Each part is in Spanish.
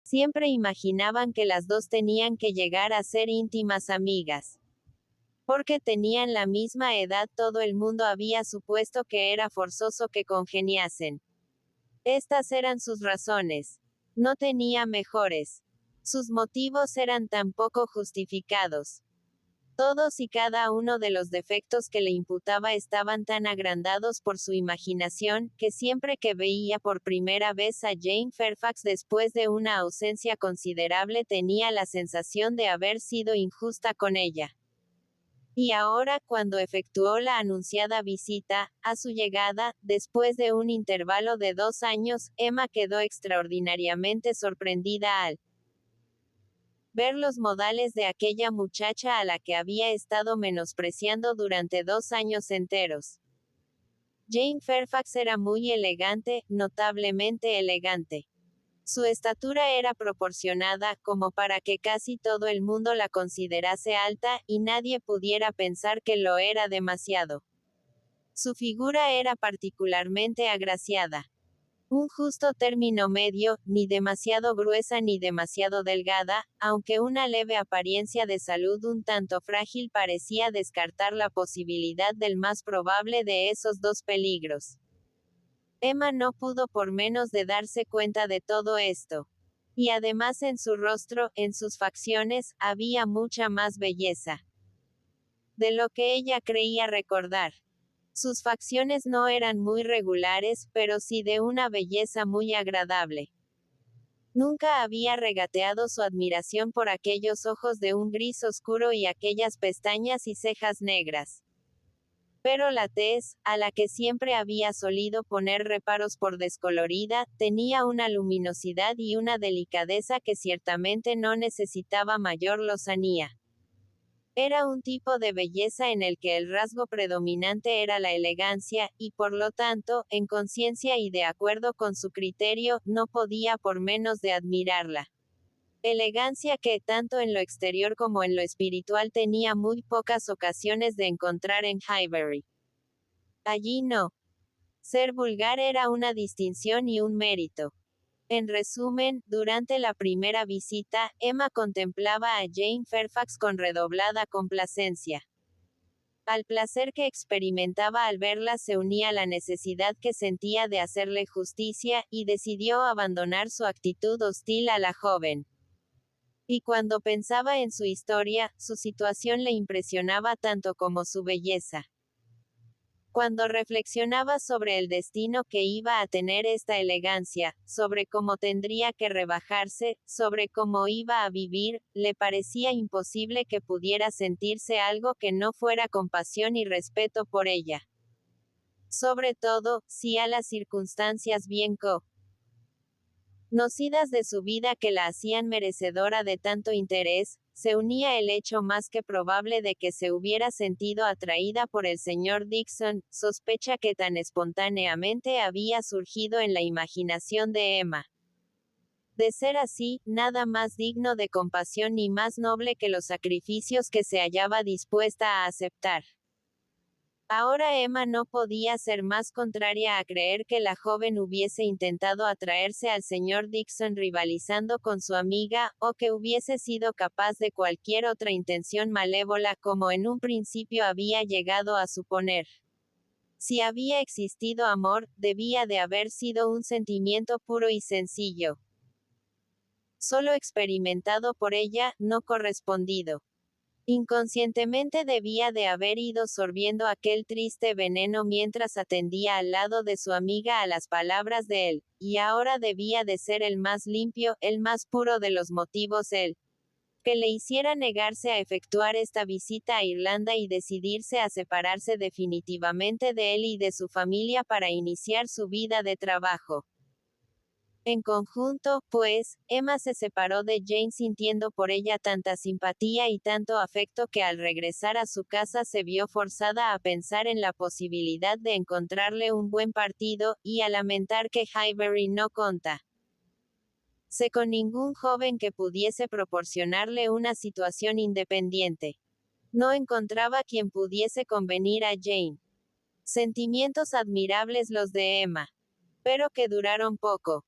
Siempre imaginaban que las dos tenían que llegar a ser íntimas amigas. Porque tenían la misma edad, todo el mundo había supuesto que era forzoso que congeniasen. Estas eran sus razones. No tenía mejores. Sus motivos eran tan poco justificados. Todos y cada uno de los defectos que le imputaba estaban tan agrandados por su imaginación, que siempre que veía por primera vez a Jane Fairfax después de una ausencia considerable tenía la sensación de haber sido injusta con ella. Y ahora, cuando efectuó la anunciada visita, a su llegada, después de un intervalo de 2 años, Emma quedó extraordinariamente sorprendida al ver los modales de aquella muchacha a la que había estado menospreciando durante 2 años enteros. Jane Fairfax era muy elegante, notablemente elegante. Su estatura era proporcionada, como para que casi todo el mundo la considerase alta, y nadie pudiera pensar que lo era demasiado. Su figura era particularmente agraciada. Un justo término medio, ni demasiado gruesa ni demasiado delgada, aunque una leve apariencia de salud un tanto frágil parecía descartar la posibilidad del más probable de esos dos peligros. Emma no pudo por menos de darse cuenta de todo esto. Y además en su rostro, en sus facciones, había mucha más belleza de lo que ella creía recordar. Sus facciones no eran muy regulares, pero sí de una belleza muy agradable. Nunca había regateado su admiración por aquellos ojos de un gris oscuro y aquellas pestañas y cejas negras. Pero la tez, a la que siempre había solido poner reparos por descolorida, tenía una luminosidad y una delicadeza que ciertamente no necesitaba mayor lozanía. Era un tipo de belleza en el que el rasgo predominante era la elegancia, y por lo tanto, en conciencia y de acuerdo con su criterio, no podía por menos de admirarla. Elegancia que, tanto en lo exterior como en lo espiritual, tenía muy pocas ocasiones de encontrar en Highbury. Allí no. Ser vulgar era una distinción y un mérito. En resumen, durante la primera visita, Emma contemplaba a Jane Fairfax con redoblada complacencia. Al placer que experimentaba al verla se unía la necesidad que sentía de hacerle justicia, y decidió abandonar su actitud hostil a la joven. Y cuando pensaba en su historia, su situación le impresionaba tanto como su belleza. Cuando reflexionaba sobre el destino que iba a tener esta elegancia, sobre cómo tendría que rebajarse, sobre cómo iba a vivir, le parecía imposible que pudiera sentirse algo que no fuera compasión y respeto por ella. Sobre todo, si a las circunstancias bien conocidas de su vida que la hacían merecedora de tanto interés, se unía el hecho más que probable de que se hubiera sentido atraída por el señor Dixon, sospecha que tan espontáneamente había surgido en la imaginación de Emma. De ser así, nada más digno de compasión ni más noble que los sacrificios que se hallaba dispuesta a aceptar. Ahora Emma no podía ser más contraria a creer que la joven hubiese intentado atraerse al señor Dixon rivalizando con su amiga, o que hubiese sido capaz de cualquier otra intención malévola como en un principio había llegado a suponer. Si había existido amor, debía de haber sido un sentimiento puro y sencillo. Solo experimentado por ella, no correspondido. Inconscientemente debía de haber ido sorbiendo aquel triste veneno mientras atendía al lado de su amiga a las palabras de él, y ahora debía de ser el más limpio, el más puro de los motivos el que le hiciera negarse a efectuar esta visita a Irlanda y decidirse a separarse definitivamente de él y de su familia para iniciar su vida de trabajo. En conjunto, pues, Emma se separó de Jane sintiendo por ella tanta simpatía y tanto afecto que al regresar a su casa se vio forzada a pensar en la posibilidad de encontrarle un buen partido, y a lamentar que Highbury no contase con ningún joven que pudiese proporcionarle una situación independiente. No encontraba quien pudiese convenir a Jane. Sentimientos admirables los de Emma, pero que duraron poco.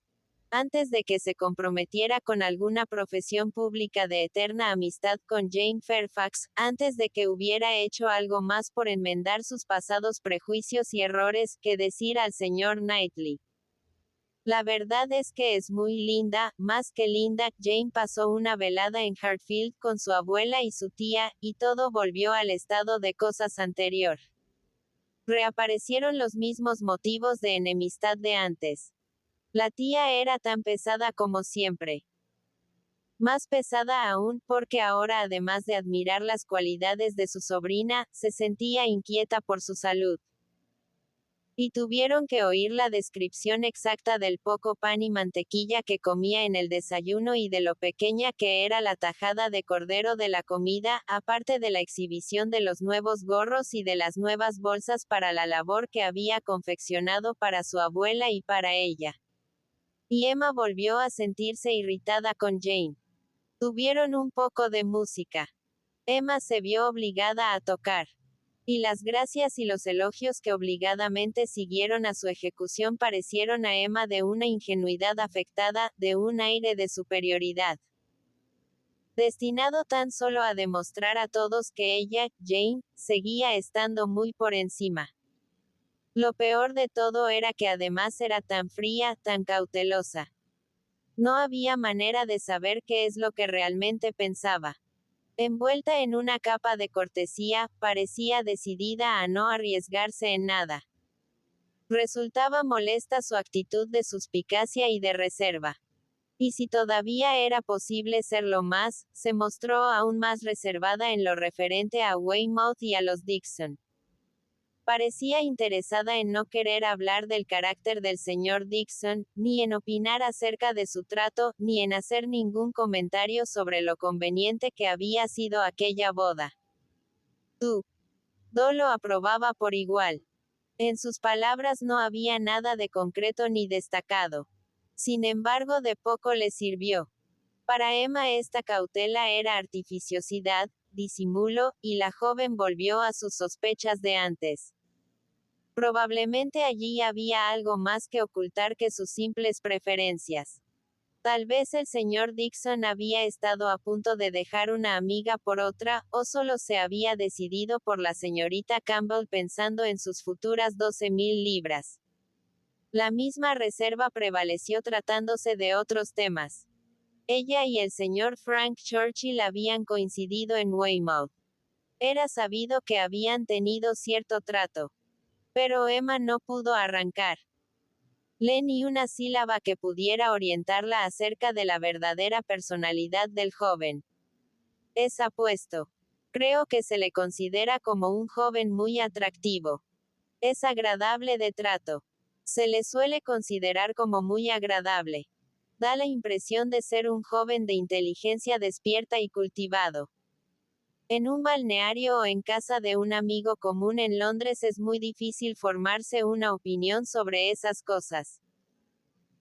Antes de que se comprometiera con alguna profesión pública de eterna amistad con Jane Fairfax, antes de que hubiera hecho algo más por enmendar sus pasados prejuicios y errores, que decir al señor Knightley. La verdad es que es muy linda, más que linda. Jane pasó una velada en Hartfield con su abuela y su tía, y todo volvió al estado de cosas anterior. Reaparecieron los mismos motivos de enemistad de antes. La tía era tan pesada como siempre. Más pesada aún, porque ahora, además de admirar las cualidades de su sobrina, se sentía inquieta por su salud. Y tuvieron que oír la descripción exacta del poco pan y mantequilla que comía en el desayuno y de lo pequeña que era la tajada de cordero de la comida, aparte de la exhibición de los nuevos gorros y de las nuevas bolsas para la labor que había confeccionado para su abuela y para ella. Y Emma volvió a sentirse irritada con Jane. Tuvieron un poco de música. Emma se vio obligada a tocar. Y las gracias y los elogios que obligadamente siguieron a su ejecución parecieron a Emma de una ingenuidad afectada, de un aire de superioridad, destinado tan solo a demostrar a todos que ella, Jane, seguía estando muy por encima. Lo peor de todo era que además era tan fría, tan cautelosa. No había manera de saber qué es lo que realmente pensaba. Envuelta en una capa de cortesía, parecía decidida a no arriesgarse en nada. Resultaba molesta su actitud de suspicacia y de reserva. Y si todavía era posible serlo más, se mostró aún más reservada en lo referente a Weymouth y a los Dixon. Parecía interesada en no querer hablar del carácter del señor Dixon, ni en opinar acerca de su trato, ni en hacer ningún comentario sobre lo conveniente que había sido aquella boda. Todo lo aprobaba por igual. En sus palabras no había nada de concreto ni destacado. Sin embargo, de poco le sirvió. Para Emma esta cautela era artificiosidad, disimulo, y la joven volvió a sus sospechas de antes. Probablemente allí había algo más que ocultar que sus simples preferencias. Tal vez el señor Dixon había estado a punto de dejar una amiga por otra, o solo se había decidido por la señorita Campbell pensando en sus futuras 12.000 libras. La misma reserva prevaleció tratándose de otros temas. Ella y el señor Frank Churchill habían coincidido en Weymouth. Era sabido que habían tenido cierto trato. Pero Emma no pudo arrancar ni una sílaba que pudiera orientarla acerca de la verdadera personalidad del joven. Es apuesto. Creo que se le considera como un joven muy atractivo. Es agradable de trato. Se le suele considerar como muy agradable. Da la impresión de ser un joven de inteligencia despierta y cultivado. En un balneario o en casa de un amigo común en Londres es muy difícil formarse una opinión sobre esas cosas.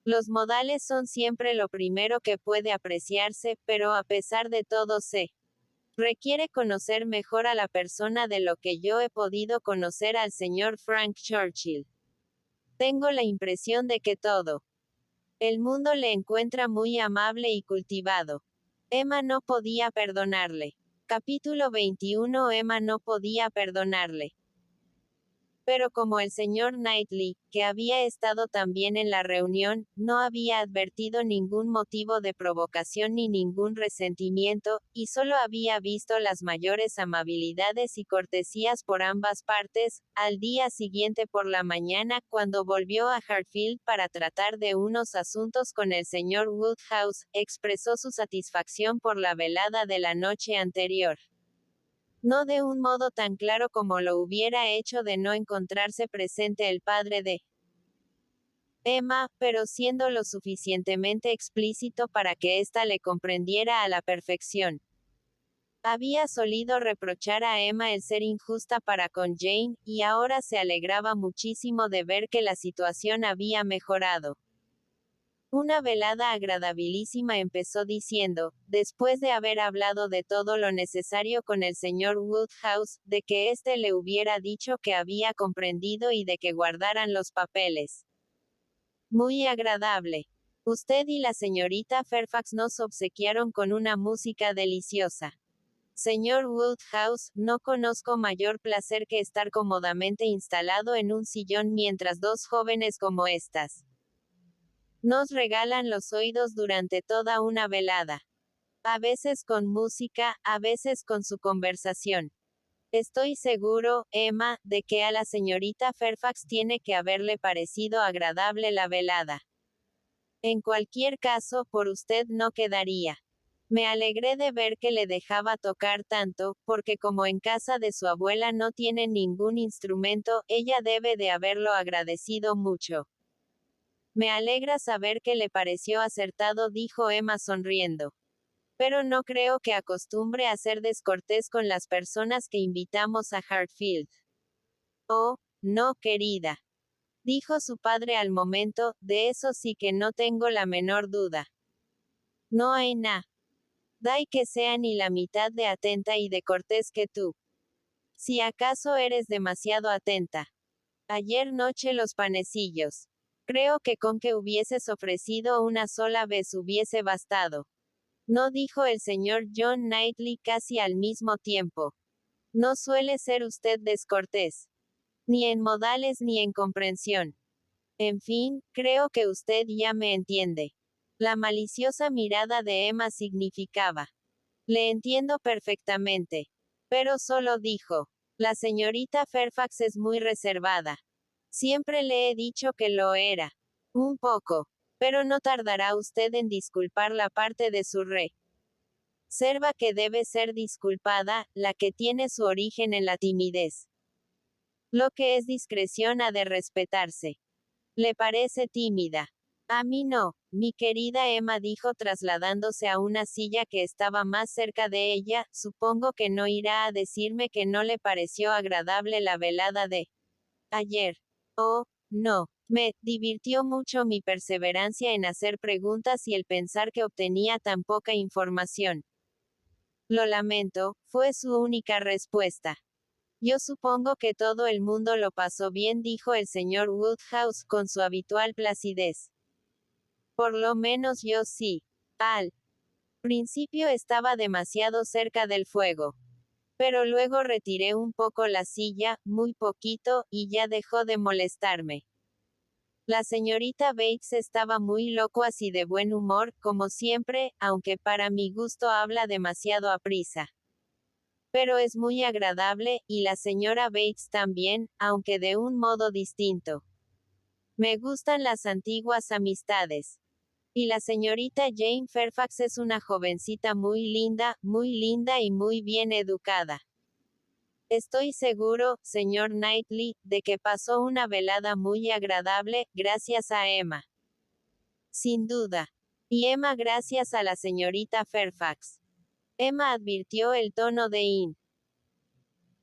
Los modales son siempre lo primero que puede apreciarse, pero a pesar de todo se requiere conocer mejor a la persona de lo que yo he podido conocer al señor Frank Churchill. Tengo la impresión de que todo el mundo le encuentra muy amable y cultivado. Emma no podía perdonarle. Capítulo 21. Emma no podía perdonarle. Pero como el señor Knightley, que había estado también en la reunión, no había advertido ningún motivo de provocación ni ningún resentimiento, y solo había visto las mayores amabilidades y cortesías por ambas partes, al día siguiente por la mañana, cuando volvió a Hartfield para tratar de unos asuntos con el señor Woodhouse, expresó su satisfacción por la velada de la noche anterior. No de un modo tan claro como lo hubiera hecho de no encontrarse presente el padre de Emma, pero siendo lo suficientemente explícito para que ésta le comprendiera a la perfección. Había solido reprochar a Emma el ser injusta para con Jane, y ahora se alegraba muchísimo de ver que la situación había mejorado. Una velada agradabilísima empezó diciendo, después de haber hablado de todo lo necesario con el señor Woodhouse, de que éste le hubiera dicho que había comprendido y de que guardaran los papeles. Muy agradable. Usted y la señorita Fairfax nos obsequiaron con una música deliciosa. Señor Woodhouse, no conozco mayor placer que estar cómodamente instalado en un sillón mientras dos jóvenes como estas nos regalan los oídos durante toda una velada. A veces con música, a veces con su conversación. Estoy seguro, Emma, de que a la señorita Fairfax tiene que haberle parecido agradable la velada. En cualquier caso, por usted no quedaría. Me alegré de ver que le dejaba tocar tanto, porque como en casa de su abuela no tiene ningún instrumento, ella debe de haberlo agradecido mucho. Me alegra saber que le pareció acertado, dijo Emma sonriendo. Pero no creo que acostumbre a ser descortés con las personas que invitamos a Hartfield. Oh, no, querida, dijo su padre al momento, de eso sí que no tengo la menor duda. No hay nada que sea ni la mitad de atenta y de cortés que tú. Si acaso eres demasiado atenta. Ayer noche los panecillos. Creo que con que hubieses ofrecido una sola vez hubiese bastado. No, dijo el señor John Knightley casi al mismo tiempo. No suele ser usted descortés. Ni en modales ni en comprensión. En fin, creo que usted ya me entiende. La maliciosa mirada de Emma significaba. Le entiendo perfectamente. Pero solo dijo. La señorita Fairfax es muy reservada. Siempre le he dicho que lo era. Un poco. Pero no tardará usted en disculpar la parte de su reserva que debe ser disculpada, la que tiene su origen en la timidez. Lo que es discreción ha de respetarse. ¿Le parece tímida? A mí no, mi querida Emma, dijo trasladándose a una silla que estaba más cerca de ella. Supongo que no irá a decirme que no le pareció agradable la velada de ayer. Oh, no. Me divirtió mucho mi perseverancia en hacer preguntas y el pensar que obtenía tan poca información. Lo lamento, fue su única respuesta. Yo supongo que todo el mundo lo pasó bien, dijo el señor Woodhouse con su habitual placidez. Por lo menos yo sí. Al principio estaba demasiado cerca del fuego. Pero luego retiré un poco la silla, muy poquito, y ya dejó de molestarme. La señorita Bates estaba muy locuaz y de buen humor, como siempre, aunque para mi gusto habla demasiado aprisa. Pero es muy agradable, y la señora Bates también, aunque de un modo distinto. Me gustan las antiguas amistades. Y la señorita Jane Fairfax es una jovencita muy linda y muy bien educada. Estoy seguro, señor Knightley, de que pasó una velada muy agradable, gracias a Emma. Sin duda. Y Emma gracias a la señorita Fairfax. Emma advirtió el tono de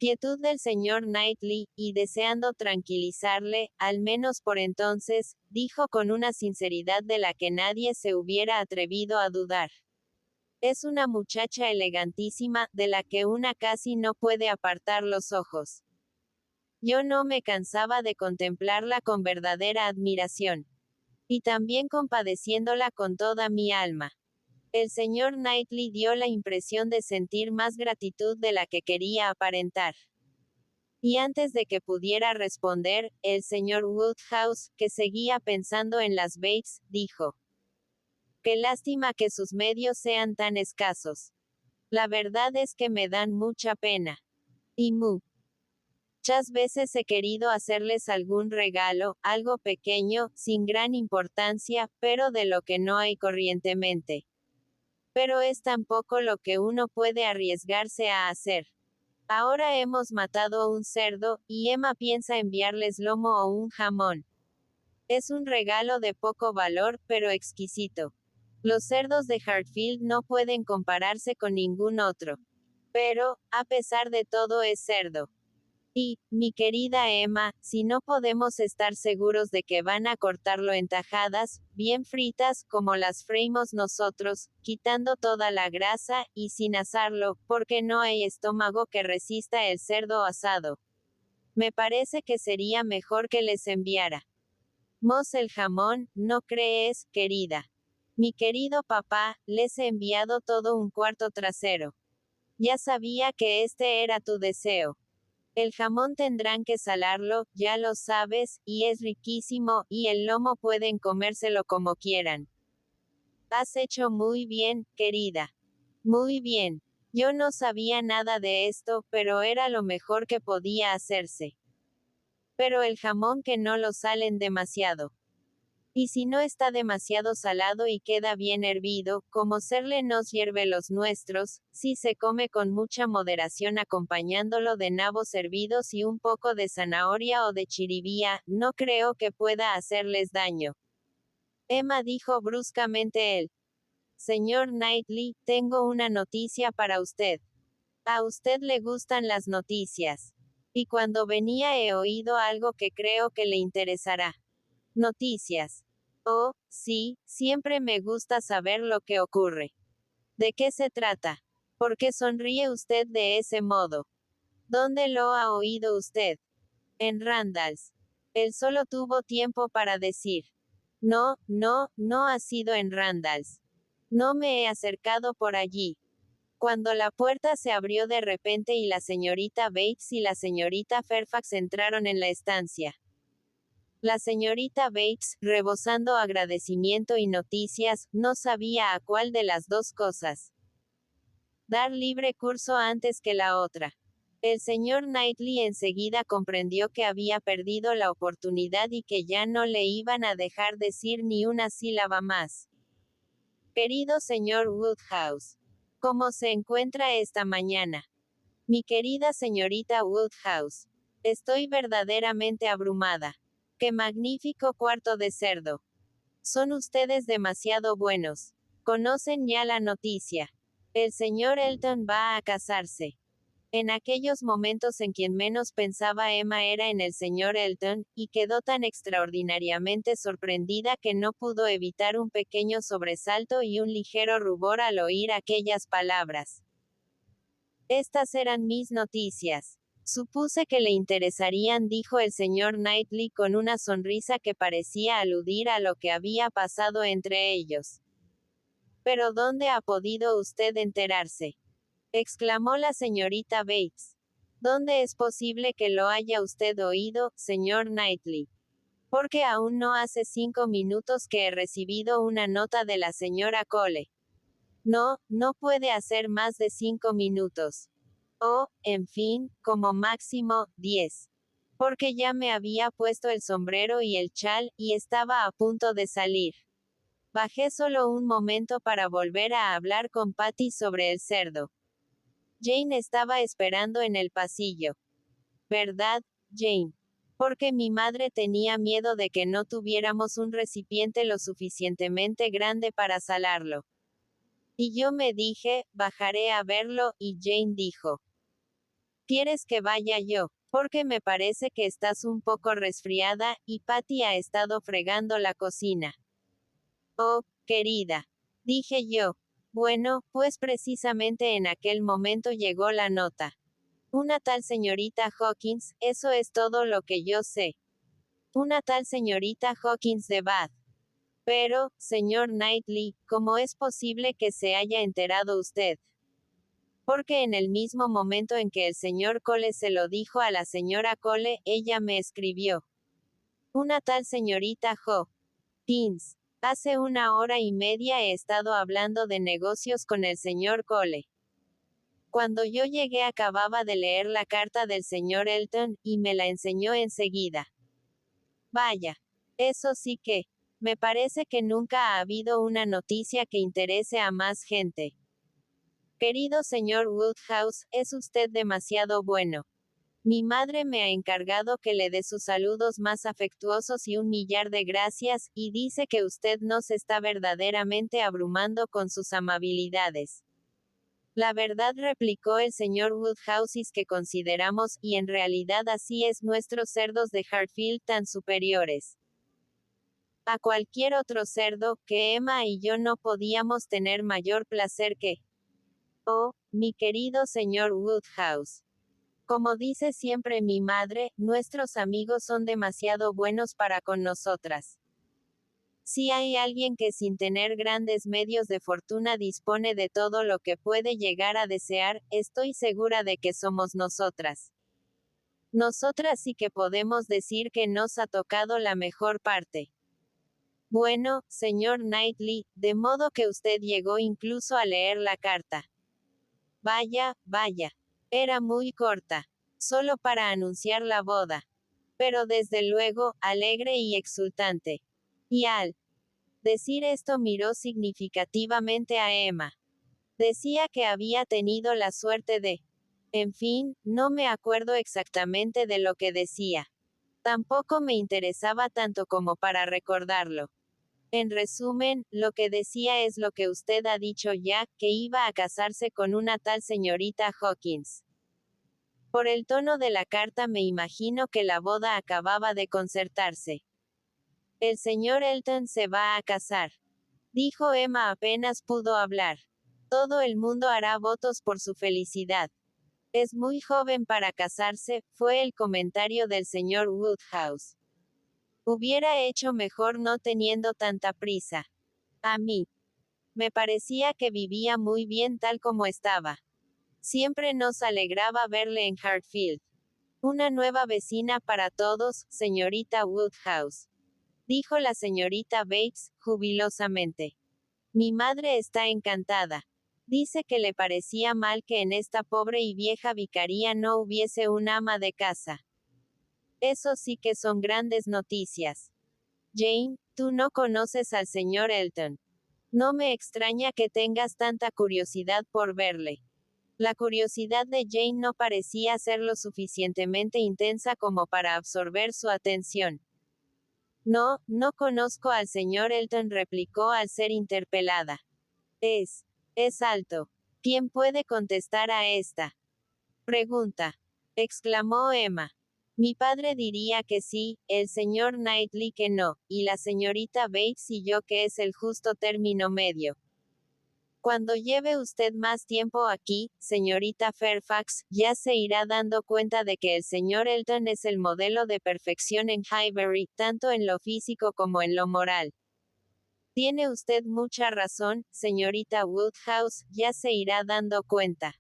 inquietud del señor Knightley, y deseando tranquilizarle, al menos por entonces, dijo con una sinceridad de la que nadie se hubiera atrevido a dudar. Es una muchacha elegantísima, de la que una casi no puede apartar los ojos. Yo no me cansaba de contemplarla con verdadera admiración. Y también compadeciéndola con toda mi alma. El señor Knightley dio la impresión de sentir más gratitud de la que quería aparentar. Y antes de que pudiera responder, el señor Woodhouse, que seguía pensando en las Bates, dijo: Qué lástima que sus medios sean tan escasos. La verdad es que me dan mucha pena. Y muchas veces he querido hacerles algún regalo, algo pequeño, sin gran importancia, pero de lo que no hay corrientemente. Pero es tan poco lo que uno puede arriesgarse a hacer. Ahora hemos matado un cerdo, y Emma piensa enviarles lomo o un jamón. Es un regalo de poco valor, pero exquisito. Los cerdos de Hartfield no pueden compararse con ningún otro. Pero, a pesar de todo, es cerdo. Y, mi querida Emma, si no podemos estar seguros de que van a cortarlo en tajadas, bien fritas, como las freímos nosotros, quitando toda la grasa, y sin asarlo, porque no hay estómago que resista el cerdo asado. Me parece que sería mejor que les enviara el jamón, ¿no crees, querida? Mi querido papá, les he enviado todo un cuarto trasero. Ya sabía que este era tu deseo. El jamón tendrán que salarlo, ya lo sabes, y es riquísimo, y el lomo pueden comérselo como quieran. Has hecho muy bien, querida. Muy bien. Yo no sabía nada de esto, pero era lo mejor que podía hacerse. Pero el jamón que no lo salen demasiado. Y si no está demasiado salado y queda bien hervido, como Serle nos hierve los nuestros, si se come con mucha moderación acompañándolo de nabos hervidos y un poco de zanahoria o de chiribía, no creo que pueda hacerles daño. Emma dijo bruscamente él. Señor Knightley, tengo una noticia para usted. A usted le gustan las noticias. Y cuando venía he oído algo que creo que le interesará. Noticias. Oh, sí, siempre me gusta saber lo que ocurre. ¿De qué se trata? ¿Por qué sonríe usted de ese modo? ¿Dónde lo ha oído usted? En Randalls. Él solo tuvo tiempo para decir. No, no, no ha sido en Randalls. No me he acercado por allí. Cuando la puerta se abrió de repente y la señorita Bates y la señorita Fairfax entraron en la estancia. La señorita Bates, rebosando agradecimiento y noticias, no sabía a cuál de las dos cosas dar libre curso antes que la otra. El señor Knightley enseguida comprendió que había perdido la oportunidad y que ya no le iban a dejar decir ni una sílaba más. Querido señor Woodhouse, ¿cómo se encuentra esta mañana? Mi querida señorita Woodhouse, estoy verdaderamente abrumada. ¡Qué magnífico cuarto de cerdo! Son ustedes demasiado buenos. Conocen ya la noticia. El señor Elton va a casarse. En aquellos momentos en quien menos pensaba Emma era en el señor Elton, y quedó tan extraordinariamente sorprendida que no pudo evitar un pequeño sobresalto y un ligero rubor al oír aquellas palabras. Estas eran mis noticias. Supuse que le interesarían, dijo el señor Knightley con una sonrisa que parecía aludir a lo que había pasado entre ellos. ¿Pero dónde ha podido usted enterarse? Exclamó la señorita Bates. ¿Dónde es posible que lo haya usted oído, señor Knightley? Porque aún no hace 5 minutos que he recibido una nota de la señora Cole. No, no puede hacer más de 5 minutos. O, en fin, como máximo, 10. Porque ya me había puesto el sombrero y el chal, y estaba a punto de salir. Bajé solo un momento para volver a hablar con Patty sobre el cerdo. Jane estaba esperando en el pasillo. ¿Verdad, Jane? Porque mi madre tenía miedo de que no tuviéramos un recipiente lo suficientemente grande para salarlo. Y yo me dije, bajaré a verlo, y Jane dijo. ¿Quieres que vaya yo? Porque me parece que estás un poco resfriada, y Patty ha estado fregando la cocina. Oh, querida. Dije yo. Bueno, pues precisamente en aquel momento llegó la nota. Una tal señorita Hawkins, eso es todo lo que yo sé. Una tal señorita Hawkins de Bath. Pero, señor Knightley, ¿cómo es posible que se haya enterado usted? Porque en el mismo momento en que el señor Cole se lo dijo a la señora Cole, ella me escribió. Una tal señorita Hawkins. Hace 1 hora y media he estado hablando de negocios con el señor Cole. Cuando yo llegué acababa de leer la carta del señor Elton, y me la enseñó enseguida. Vaya. Eso sí que. Me parece que nunca ha habido una noticia que interese a más gente. Querido señor Woodhouse, es usted demasiado bueno. Mi madre me ha encargado que le dé sus saludos más afectuosos y 1 millar de gracias, y dice que usted nos está verdaderamente abrumando con sus amabilidades. La verdad, replicó el señor Woodhouse, es que consideramos, y en realidad así es, nuestros cerdos de Hartfield tan superiores a cualquier otro cerdo, que Emma y yo no podíamos tener mayor placer que. Oh, mi querido señor Woodhouse. Como dice siempre mi madre, nuestros amigos son demasiado buenos para con nosotras. Si hay alguien que sin tener grandes medios de fortuna dispone de todo lo que puede llegar a desear, estoy segura de que somos nosotras. Nosotras sí que podemos decir que nos ha tocado la mejor parte. Bueno, señor Knightley, de modo que usted llegó incluso a leer la carta. Vaya, vaya. Era muy corta. Solo para anunciar la boda. Pero desde luego, alegre y exultante. Y al decir esto miró significativamente a Emma. Decía que había tenido la suerte de... En fin, no me acuerdo exactamente de lo que decía. Tampoco me interesaba tanto como para recordarlo. En resumen, lo que decía es lo que usted ha dicho ya, que iba a casarse con una tal señorita Hawkins. Por el tono de la carta me imagino que la boda acababa de concertarse. El señor Elton se va a casar, dijo Emma apenas pudo hablar. Todo el mundo hará votos por su felicidad. Es muy joven para casarse, fue el comentario del señor Woodhouse. Hubiera hecho mejor no teniendo tanta prisa. A mí me parecía que vivía muy bien tal como estaba. Siempre nos alegraba verle en Hartfield. Una nueva vecina para todos, señorita Woodhouse, dijo la señorita Bates, jubilosamente. Mi madre está encantada. Dice que le parecía mal que en esta pobre y vieja vicaría no hubiese un ama de casa. Eso sí que son grandes noticias. Jane, tú no conoces al señor Elton. No me extraña que tengas tanta curiosidad por verle. La curiosidad de Jane no parecía ser lo suficientemente intensa como para absorber su atención. No, no conozco al señor Elton, replicó al ser interpelada. Es alto. ¿Quién puede contestar a esta pregunta? Exclamó Emma. Mi padre diría que sí, el señor Knightley que no, y la señorita Bates y yo que es el justo término medio. Cuando lleve usted más tiempo aquí, señorita Fairfax, ya se irá dando cuenta de que el señor Elton es el modelo de perfección en Highbury, tanto en lo físico como en lo moral. Tiene usted mucha razón, señorita Woodhouse, ya se irá dando cuenta.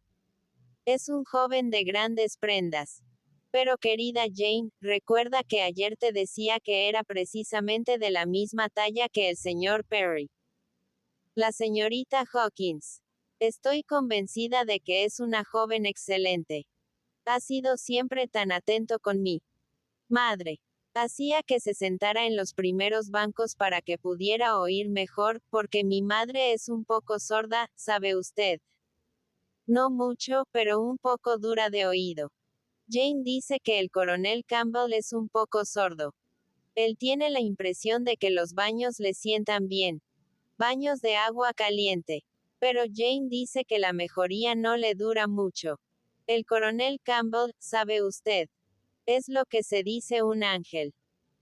Es un joven de grandes prendas. Pero querida Jane, recuerda que ayer te decía que era precisamente de la misma talla que el señor Perry. La señorita Hawkins. Estoy convencida de que es una joven excelente. Ha sido siempre tan atento con mi madre. Hacía que se sentara en los primeros bancos para que pudiera oír mejor, porque mi madre es un poco sorda, ¿sabe usted? No mucho, pero un poco dura de oído. Jane dice que el coronel Campbell es un poco sordo. Él tiene la impresión de que los baños le sientan bien. Baños de agua caliente. Pero Jane dice que la mejoría no le dura mucho. El coronel Campbell, sabe usted, es lo que se dice un ángel.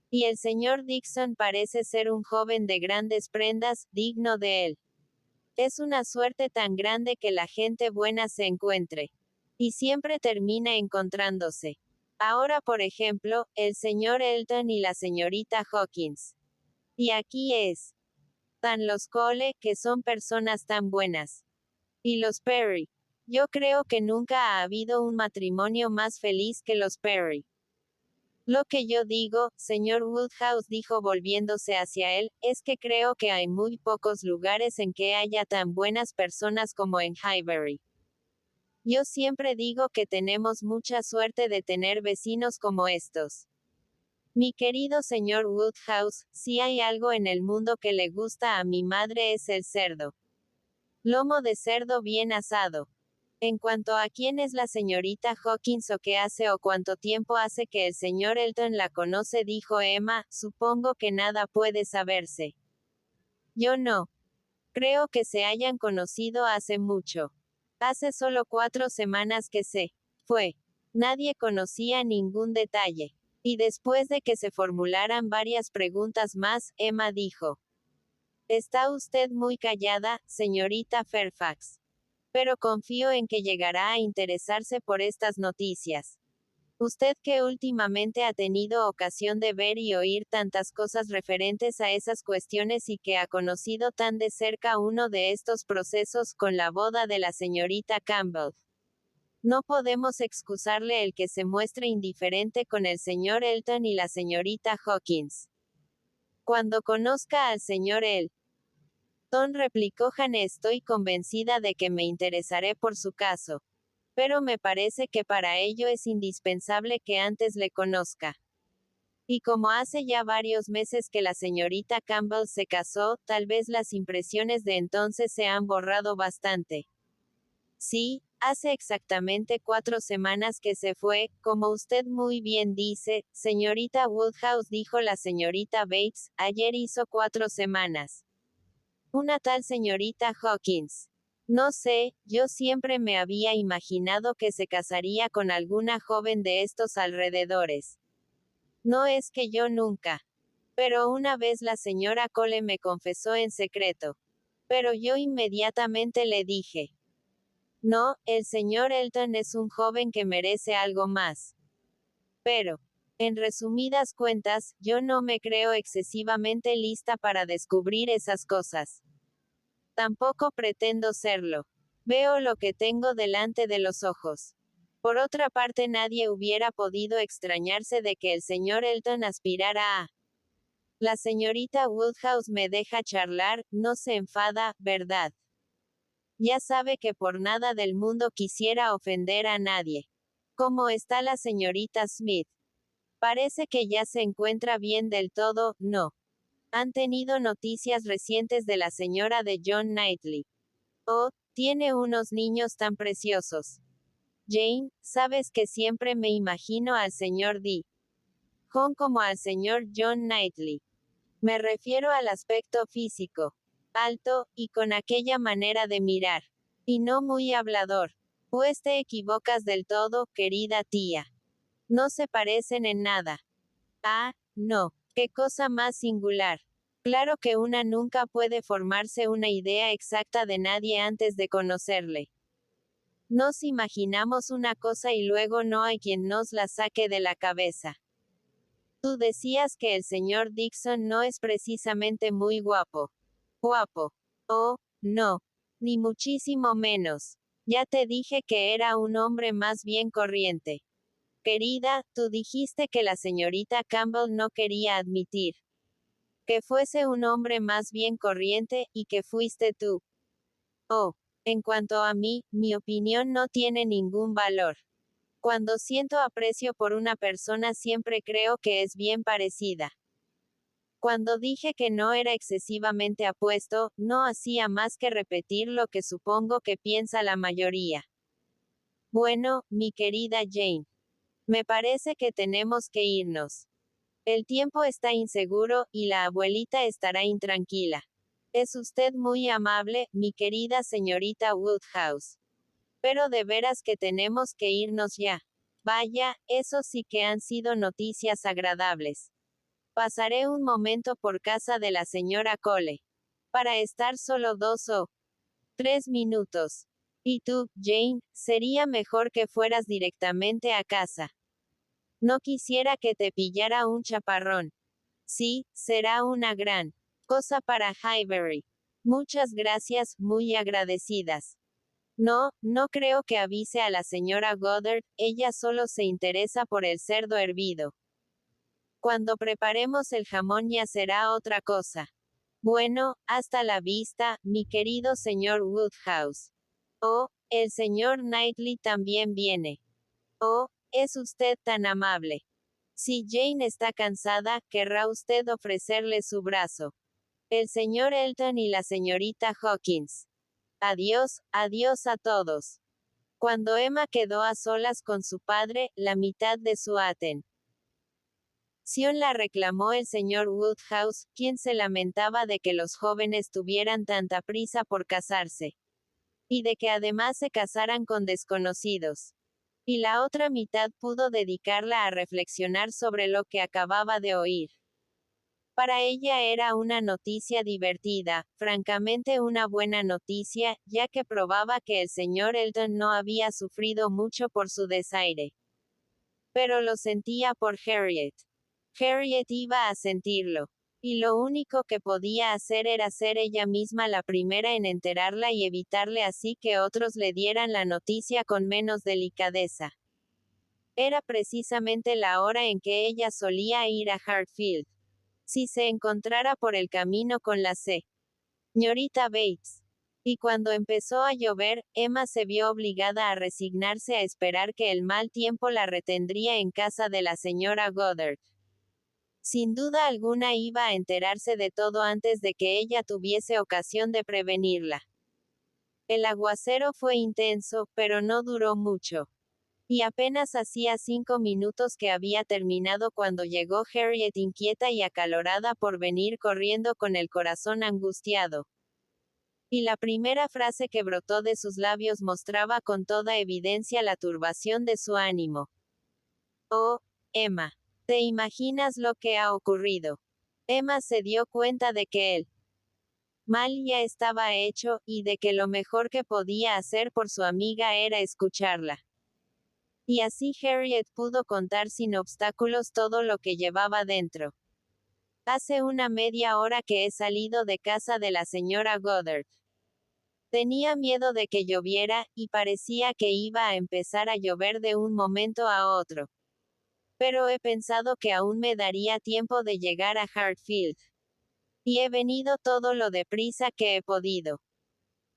Y el señor Dixon parece ser un joven de grandes prendas, digno de él. Es una suerte tan grande que la gente buena se encuentre. Y siempre termina encontrándose. Ahora, por ejemplo, el señor Elton y la señorita Hawkins. Y aquí es. Tan los Cole, que son personas tan buenas. Y los Perry. Yo creo que nunca ha habido un matrimonio más feliz que los Perry. Lo que yo digo, señor Woodhouse, dijo volviéndose hacia él, es que creo que hay muy pocos lugares en que haya tan buenas personas como en Highbury. Yo siempre digo que tenemos mucha suerte de tener vecinos como estos. Mi querido señor Woodhouse, si hay algo en el mundo que le gusta a mi madre es el cerdo. Lomo de cerdo bien asado. En cuanto a quién es la señorita Hawkins o qué hace o cuánto tiempo hace que el señor Elton la conoce, dijo Emma, supongo que nada puede saberse. Yo no. Creo que se hayan conocido hace mucho. Hace solo 4 semanas que se fue. Nadie conocía ningún detalle. Y después de que se formularan varias preguntas más, Emma dijo. Está usted muy callada, señorita Fairfax. Pero confío en que llegará a interesarse por estas noticias. Usted que últimamente ha tenido ocasión de ver y oír tantas cosas referentes a esas cuestiones y que ha conocido tan de cerca uno de estos procesos con la boda de la señorita Campbell. No podemos excusarle el que se muestre indiferente con el señor Elton y la señorita Hawkins. Cuando conozca al señor Elton, replicó Jane, estoy convencida de que me interesaré por su caso. Pero me parece que para ello es indispensable que antes le conozca. Y como hace ya varios meses que la señorita Campbell se casó, tal vez las impresiones de entonces se han borrado bastante. Sí, hace exactamente 4 semanas que se fue, como usted muy bien dice, señorita Woodhouse, dijo la señorita Bates, ayer hizo 4 semanas. Una tal señorita Hawkins. No sé, yo siempre me había imaginado que se casaría con alguna joven de estos alrededores. No es que yo nunca. Pero una vez la señora Cole me confesó en secreto. Pero yo inmediatamente le dije. No, el señor Elton es un joven que merece algo más. Pero, en resumidas cuentas, yo no me creo excesivamente lista para descubrir esas cosas. Tampoco pretendo serlo. Veo lo que tengo delante de los ojos. Por otra parte, nadie hubiera podido extrañarse de que el señor Elton aspirara a... La señorita Woodhouse me deja charlar, no se enfada, ¿verdad? Ya sabe que por nada del mundo quisiera ofender a nadie. ¿Cómo está la señorita Smith? Parece que ya se encuentra bien del todo, ¿no? Han tenido noticias recientes de la señora de John Knightley. Oh, tiene unos niños tan preciosos. Jane, sabes que siempre me imagino al señor John como al señor John Knightley. Me refiero al aspecto físico. Alto, y con aquella manera de mirar. Y no muy hablador. Pues te equivocas del todo, querida tía. No se parecen en nada. Ah, no. Qué cosa más singular. Claro que una nunca puede formarse una idea exacta de nadie antes de conocerle. Nos imaginamos una cosa y luego no hay quien nos la saque de la cabeza. Tú decías que el señor Dixon no es precisamente muy guapo. Guapo. Oh, no. Ni muchísimo menos. Ya te dije que era un hombre más bien corriente. Querida, tú dijiste que la señorita Campbell no quería admitir que fuese un hombre más bien corriente, y que fuiste tú. Oh, en cuanto a mí, mi opinión no tiene ningún valor. Cuando siento aprecio por una persona siempre creo que es bien parecida. Cuando dije que no era excesivamente apuesto, no hacía más que repetir lo que supongo que piensa la mayoría. Bueno, mi querida Jane. Me parece que tenemos que irnos. El tiempo está inseguro, y la abuelita estará intranquila. Es usted muy amable, mi querida señorita Woodhouse. Pero de veras que tenemos que irnos ya. Vaya, eso sí que han sido noticias agradables. Pasaré un momento por casa de la señora Cole. Para estar solo 2 o 3 minutos. Y tú, Jane, sería mejor que fueras directamente a casa. No quisiera que te pillara un chaparrón. Sí, será una gran cosa para Highbury. Muchas gracias, muy agradecidas. No, no creo que avise a la señora Goddard, ella solo se interesa por el cerdo hervido. Cuando preparemos el jamón ya será otra cosa. Bueno, hasta la vista, mi querido señor Woodhouse. Oh, el señor Knightley también viene. Oh, es usted tan amable. Si Jane está cansada, querrá usted ofrecerle su brazo. El señor Elton y la señorita Hawkins. Adiós, adiós a todos. Cuando Emma quedó a solas con su padre, la mitad de su atención la reclamó el señor Woodhouse, quien se lamentaba de que los jóvenes tuvieran tanta prisa por casarse. Y de que además se casaran con desconocidos. Y la otra mitad pudo dedicarla a reflexionar sobre lo que acababa de oír. Para ella era una noticia divertida, francamente una buena noticia, ya que probaba que el señor Elton no había sufrido mucho por su desaire. Pero lo sentía por Harriet. Harriet iba a sentirlo. Y lo único que podía hacer era ser ella misma la primera en enterarla y evitarle así que otros le dieran la noticia con menos delicadeza. Era precisamente la hora en que ella solía ir a Hartfield. Si se encontrara por el camino con la señorita Bates. Y cuando empezó a llover, Emma se vio obligada a resignarse a esperar que el mal tiempo la retendría en casa de la señora Goddard. Sin duda alguna iba a enterarse de todo antes de que ella tuviese ocasión de prevenirla. El aguacero fue intenso, pero no duró mucho. Y apenas hacía 5 minutos que había terminado cuando llegó Harriet inquieta y acalorada por venir corriendo con el corazón angustiado. Y la primera frase que brotó de sus labios mostraba con toda evidencia la turbación de su ánimo. Oh, Emma. ¿Te imaginas lo que ha ocurrido? Emma se dio cuenta de que el mal ya estaba hecho, y de que lo mejor que podía hacer por su amiga era escucharla. Y así Harriet pudo contar sin obstáculos todo lo que llevaba dentro. Hace una media hora que he salido de casa de la señora Goddard. Tenía miedo de que lloviera, y parecía que iba a empezar a llover de un momento a otro. Pero he pensado que aún me daría tiempo de llegar a Hartfield. Y he venido todo lo deprisa que he podido.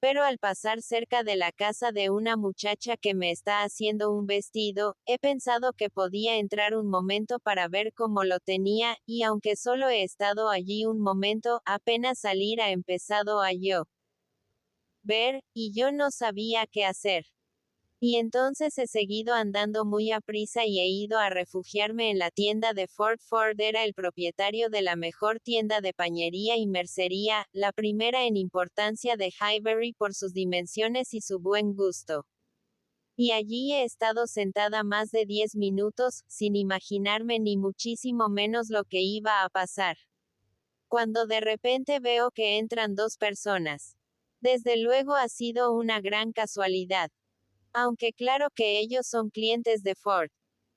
Pero al pasar cerca de la casa de una muchacha que me está haciendo un vestido, he pensado que podía entrar un momento para ver cómo lo tenía, y aunque solo he estado allí un momento, apenas salir ha empezado a ver, y yo no sabía qué hacer. Y entonces he seguido andando muy aprisa y he ido a refugiarme en la tienda de Ford. Ford era el propietario de la mejor tienda de pañería y mercería, la primera en importancia de Highbury por sus dimensiones y su buen gusto. Y allí he estado sentada más de 10 minutos, sin imaginarme ni muchísimo menos lo que iba a pasar. Cuando de repente veo que entran 2 personas. Desde luego ha sido una gran casualidad. Aunque claro que ellos son clientes de Ford.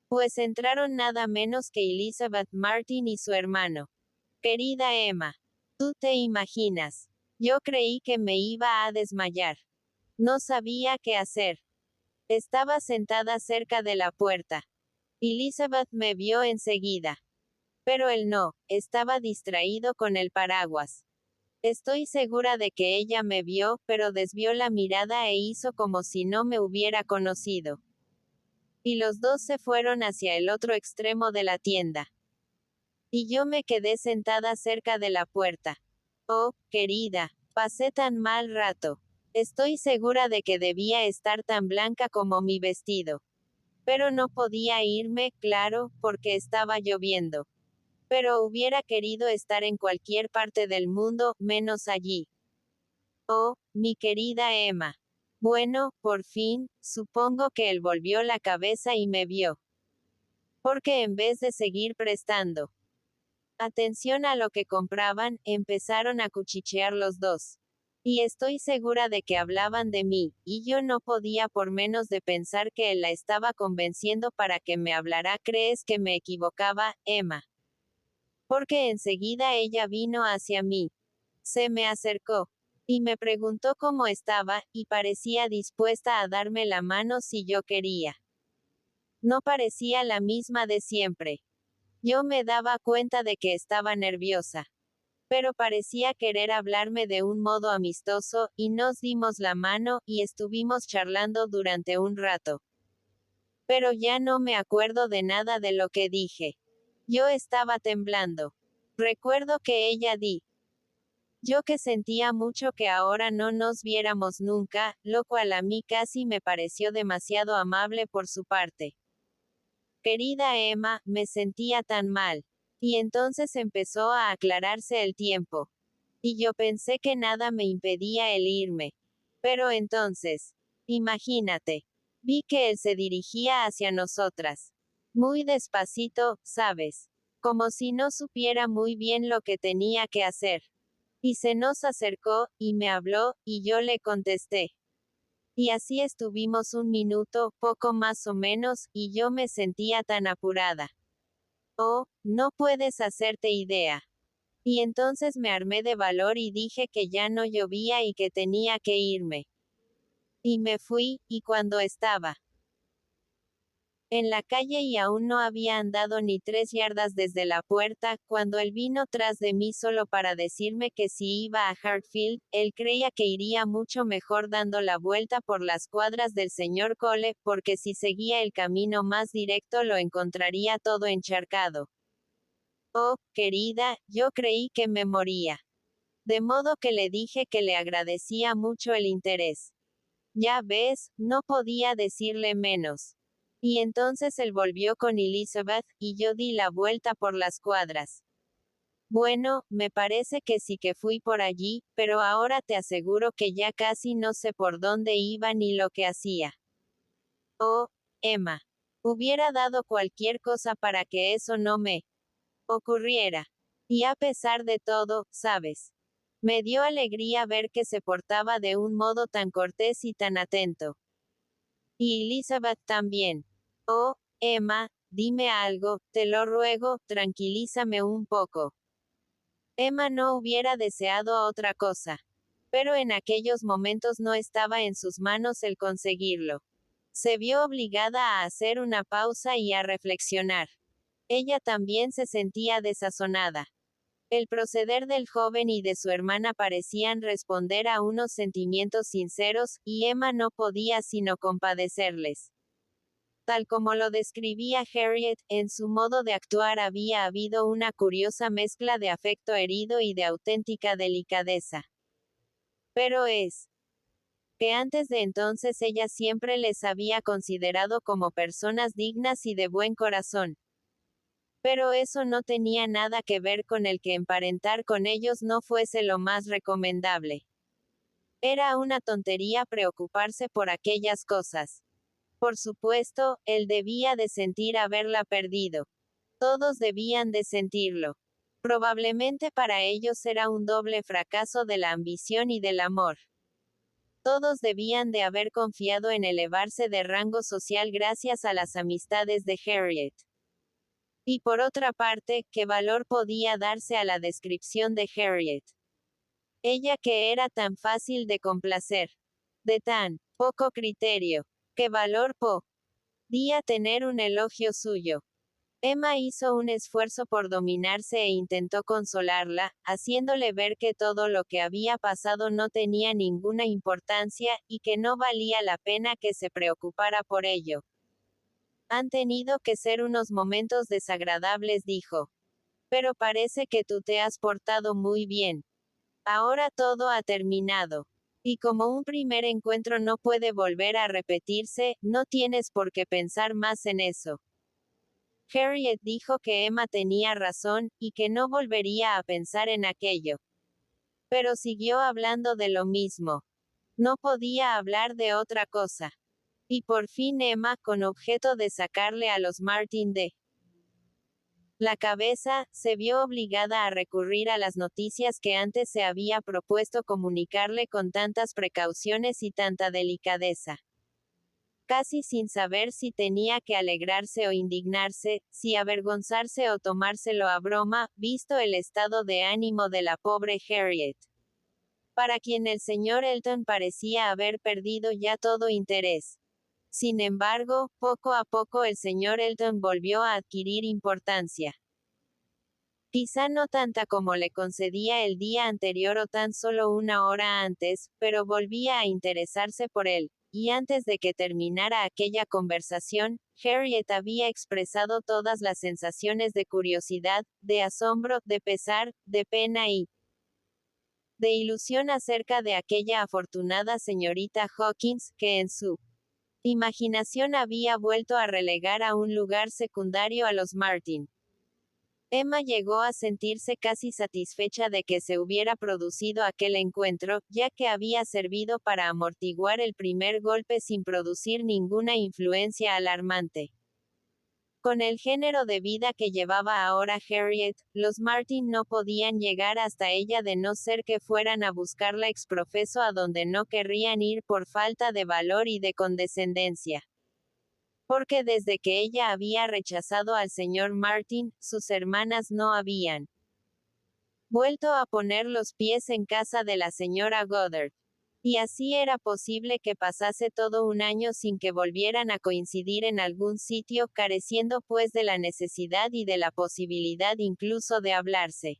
Pues entraron nada menos que Elizabeth Martin y su hermano. Querida Emma. ¿Tú te imaginas? Yo creí que me iba a desmayar. No sabía qué hacer. Estaba sentada cerca de la puerta. Elizabeth me vio enseguida. Pero él no, estaba distraído con el paraguas. Estoy segura de que ella me vio, pero desvió la mirada e hizo como si no me hubiera conocido. Y los 2 se fueron hacia el otro extremo de la tienda. Y yo me quedé sentada cerca de la puerta. Oh, querida, pasé tan mal rato. Estoy segura de que debía estar tan blanca como mi vestido. Pero no podía irme, claro, porque estaba lloviendo. Pero hubiera querido estar en cualquier parte del mundo, menos allí. Oh, mi querida Emma. Bueno, por fin, supongo que él volvió la cabeza y me vio. Porque en vez de seguir prestando atención a lo que compraban, empezaron a cuchichear los 2. Y estoy segura de que hablaban de mí, y yo no podía por menos de pensar que él la estaba convenciendo para que me hablara. ¿Crees que me equivocaba, Emma? Porque enseguida ella vino hacia mí. Se me acercó. Y me preguntó cómo estaba, y parecía dispuesta a darme la mano si yo quería. No parecía la misma de siempre. Yo me daba cuenta de que estaba nerviosa. Pero parecía querer hablarme de un modo amistoso, y nos dimos la mano, y estuvimos charlando durante un rato. Pero ya no me acuerdo de nada de lo que dije. Yo estaba temblando. Recuerdo que ella yo que sentía mucho que ahora no nos viéramos nunca, lo cual a mí casi me pareció demasiado amable por su parte. Querida Emma, me sentía tan mal. Y entonces empezó a aclararse el tiempo. Y yo pensé que nada me impedía el irme. Pero entonces, imagínate, vi que él se dirigía hacia nosotras. Muy despacito, ¿sabes? Como si no supiera muy bien lo que tenía que hacer. Y se nos acercó, y me habló, y yo le contesté. Y así estuvimos un minuto, poco más o menos, y yo me sentía tan apurada. Oh, no puedes hacerte idea. Y entonces me armé de valor y dije que ya no llovía y que tenía que irme. Y me fui, y cuando estaba en la calle y aún no había andado ni 3 yardas desde la puerta, cuando él vino tras de mí solo para decirme que si iba a Hartfield, él creía que iría mucho mejor dando la vuelta por las cuadras del señor Cole, porque si seguía el camino más directo lo encontraría todo encharcado. Oh, querida, yo creí que me moría. De modo que le dije que le agradecía mucho el interés. Ya ves, no podía decirle menos. Y entonces él volvió con Elizabeth, y yo di la vuelta por las cuadras. Bueno, me parece que sí que fui por allí, pero ahora te aseguro que ya casi no sé por dónde iba ni lo que hacía. Oh, Emma. Hubiera dado cualquier cosa para que eso no me ocurriera. Y a pesar de todo, sabes. Me dio alegría ver que se portaba de un modo tan cortés y tan atento. Y Elizabeth también. Oh, Emma, dime algo, te lo ruego, tranquilízame un poco. Emma no hubiera deseado otra cosa. Pero en aquellos momentos no estaba en sus manos el conseguirlo. Se vio obligada a hacer una pausa y a reflexionar. Ella también se sentía desazonada. El proceder del joven y de su hermana parecían responder a unos sentimientos sinceros, y Emma no podía sino compadecerles. Tal como lo describía Harriet, en su modo de actuar había habido una curiosa mezcla de afecto herido y de auténtica delicadeza. Pero es que antes de entonces ella siempre les había considerado como personas dignas y de buen corazón. Pero eso no tenía nada que ver con el que emparentar con ellos no fuese lo más recomendable. Era una tontería preocuparse por aquellas cosas. Por supuesto, él debía de sentir haberla perdido. Todos debían de sentirlo. Probablemente para ellos era un doble fracaso de la ambición y del amor. Todos debían de haber confiado en elevarse de rango social gracias a las amistades de Harriet. Y por otra parte, ¿qué valor podía darse a la descripción de Harriet? Ella que era tan fácil de complacer. De tan poco criterio. ¿Qué valor podía tener un elogio suyo? Emma hizo un esfuerzo por dominarse e intentó consolarla, haciéndole ver que todo lo que había pasado no tenía ninguna importancia, y que no valía la pena que se preocupara por ello. Han tenido que ser unos momentos desagradables, dijo. Pero parece que tú te has portado muy bien. Ahora todo ha terminado. Y como un primer encuentro no puede volver a repetirse, no tienes por qué pensar más en eso. Harriet dijo que Emma tenía razón, y que no volvería a pensar en aquello. Pero siguió hablando de lo mismo. No podía hablar de otra cosa. Y por fin Emma, con objeto de sacarle a los Martin de la cabeza, se vio obligada a recurrir a las noticias que antes se había propuesto comunicarle con tantas precauciones y tanta delicadeza. Casi sin saber si tenía que alegrarse o indignarse, si avergonzarse o tomárselo a broma, visto el estado de ánimo de la pobre Harriet, para quien el señor Elton parecía haber perdido ya todo interés. Sin embargo, poco a poco el señor Elton volvió a adquirir importancia. Quizá no tanta como le concedía el día anterior o tan solo una hora antes, pero volvía a interesarse por él, y antes de que terminara aquella conversación, Harriet había expresado todas las sensaciones de curiosidad, de asombro, de pesar, de pena y de ilusión acerca de aquella afortunada señorita Hawkins, que en su imaginación había vuelto a relegar a un lugar secundario a los Martin. Emma llegó a sentirse casi satisfecha de que se hubiera producido aquel encuentro, ya que había servido para amortiguar el primer golpe sin producir ninguna influencia alarmante. Con el género de vida que llevaba ahora Harriet, los Martin no podían llegar hasta ella de no ser que fueran a buscarla exprofeso a donde no querrían ir por falta de valor y de condescendencia. Porque desde que ella había rechazado al señor Martin, sus hermanas no habían vuelto a poner los pies en casa de la señora Goddard. Y así era posible que pasase todo un año sin que volvieran a coincidir en algún sitio, careciendo pues de la necesidad y de la posibilidad incluso de hablarse.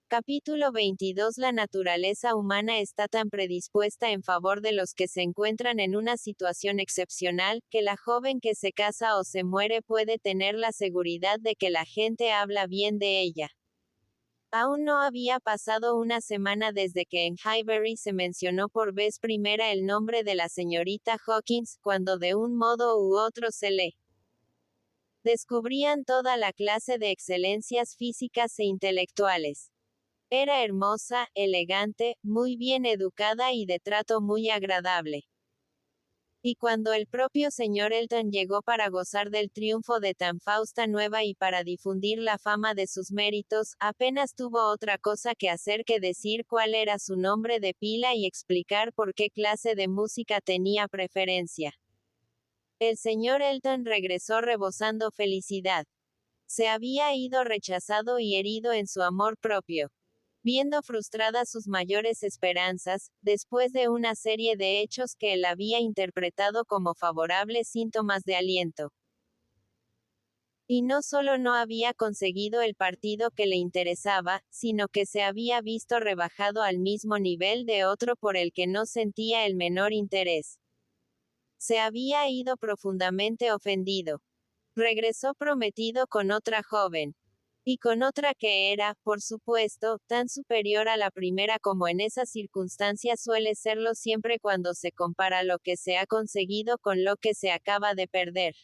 Capítulo 22. La naturaleza humana está tan predispuesta en favor de los que se encuentran en una situación excepcional, que la joven que se casa o se muere puede tener la seguridad de que la gente habla bien de ella. Aún no había pasado una semana desde que en Highbury se mencionó por vez primera el nombre de la señorita Hawkins, cuando de un modo u otro se le descubrían toda la clase de excelencias físicas e intelectuales. Era hermosa, elegante, muy bien educada y de trato muy agradable. Y cuando el propio señor Elton llegó para gozar del triunfo de tan fausta nueva y para difundir la fama de sus méritos, apenas tuvo otra cosa que hacer que decir cuál era su nombre de pila y explicar por qué clase de música tenía preferencia. El señor Elton regresó rebosando felicidad. Se había ido rechazado y herido en su amor propio. Viendo frustradas sus mayores esperanzas, después de una serie de hechos que él había interpretado como favorables síntomas de aliento. Y no solo no había conseguido el partido que le interesaba, sino que se había visto rebajado al mismo nivel de otro por el que no sentía el menor interés. Se había ido profundamente ofendido. Regresó prometido con otra joven. Y con otra que era, por supuesto, tan superior a la primera como en esas circunstancias suele serlo siempre cuando se compara lo que se ha conseguido con lo que se acaba de perder.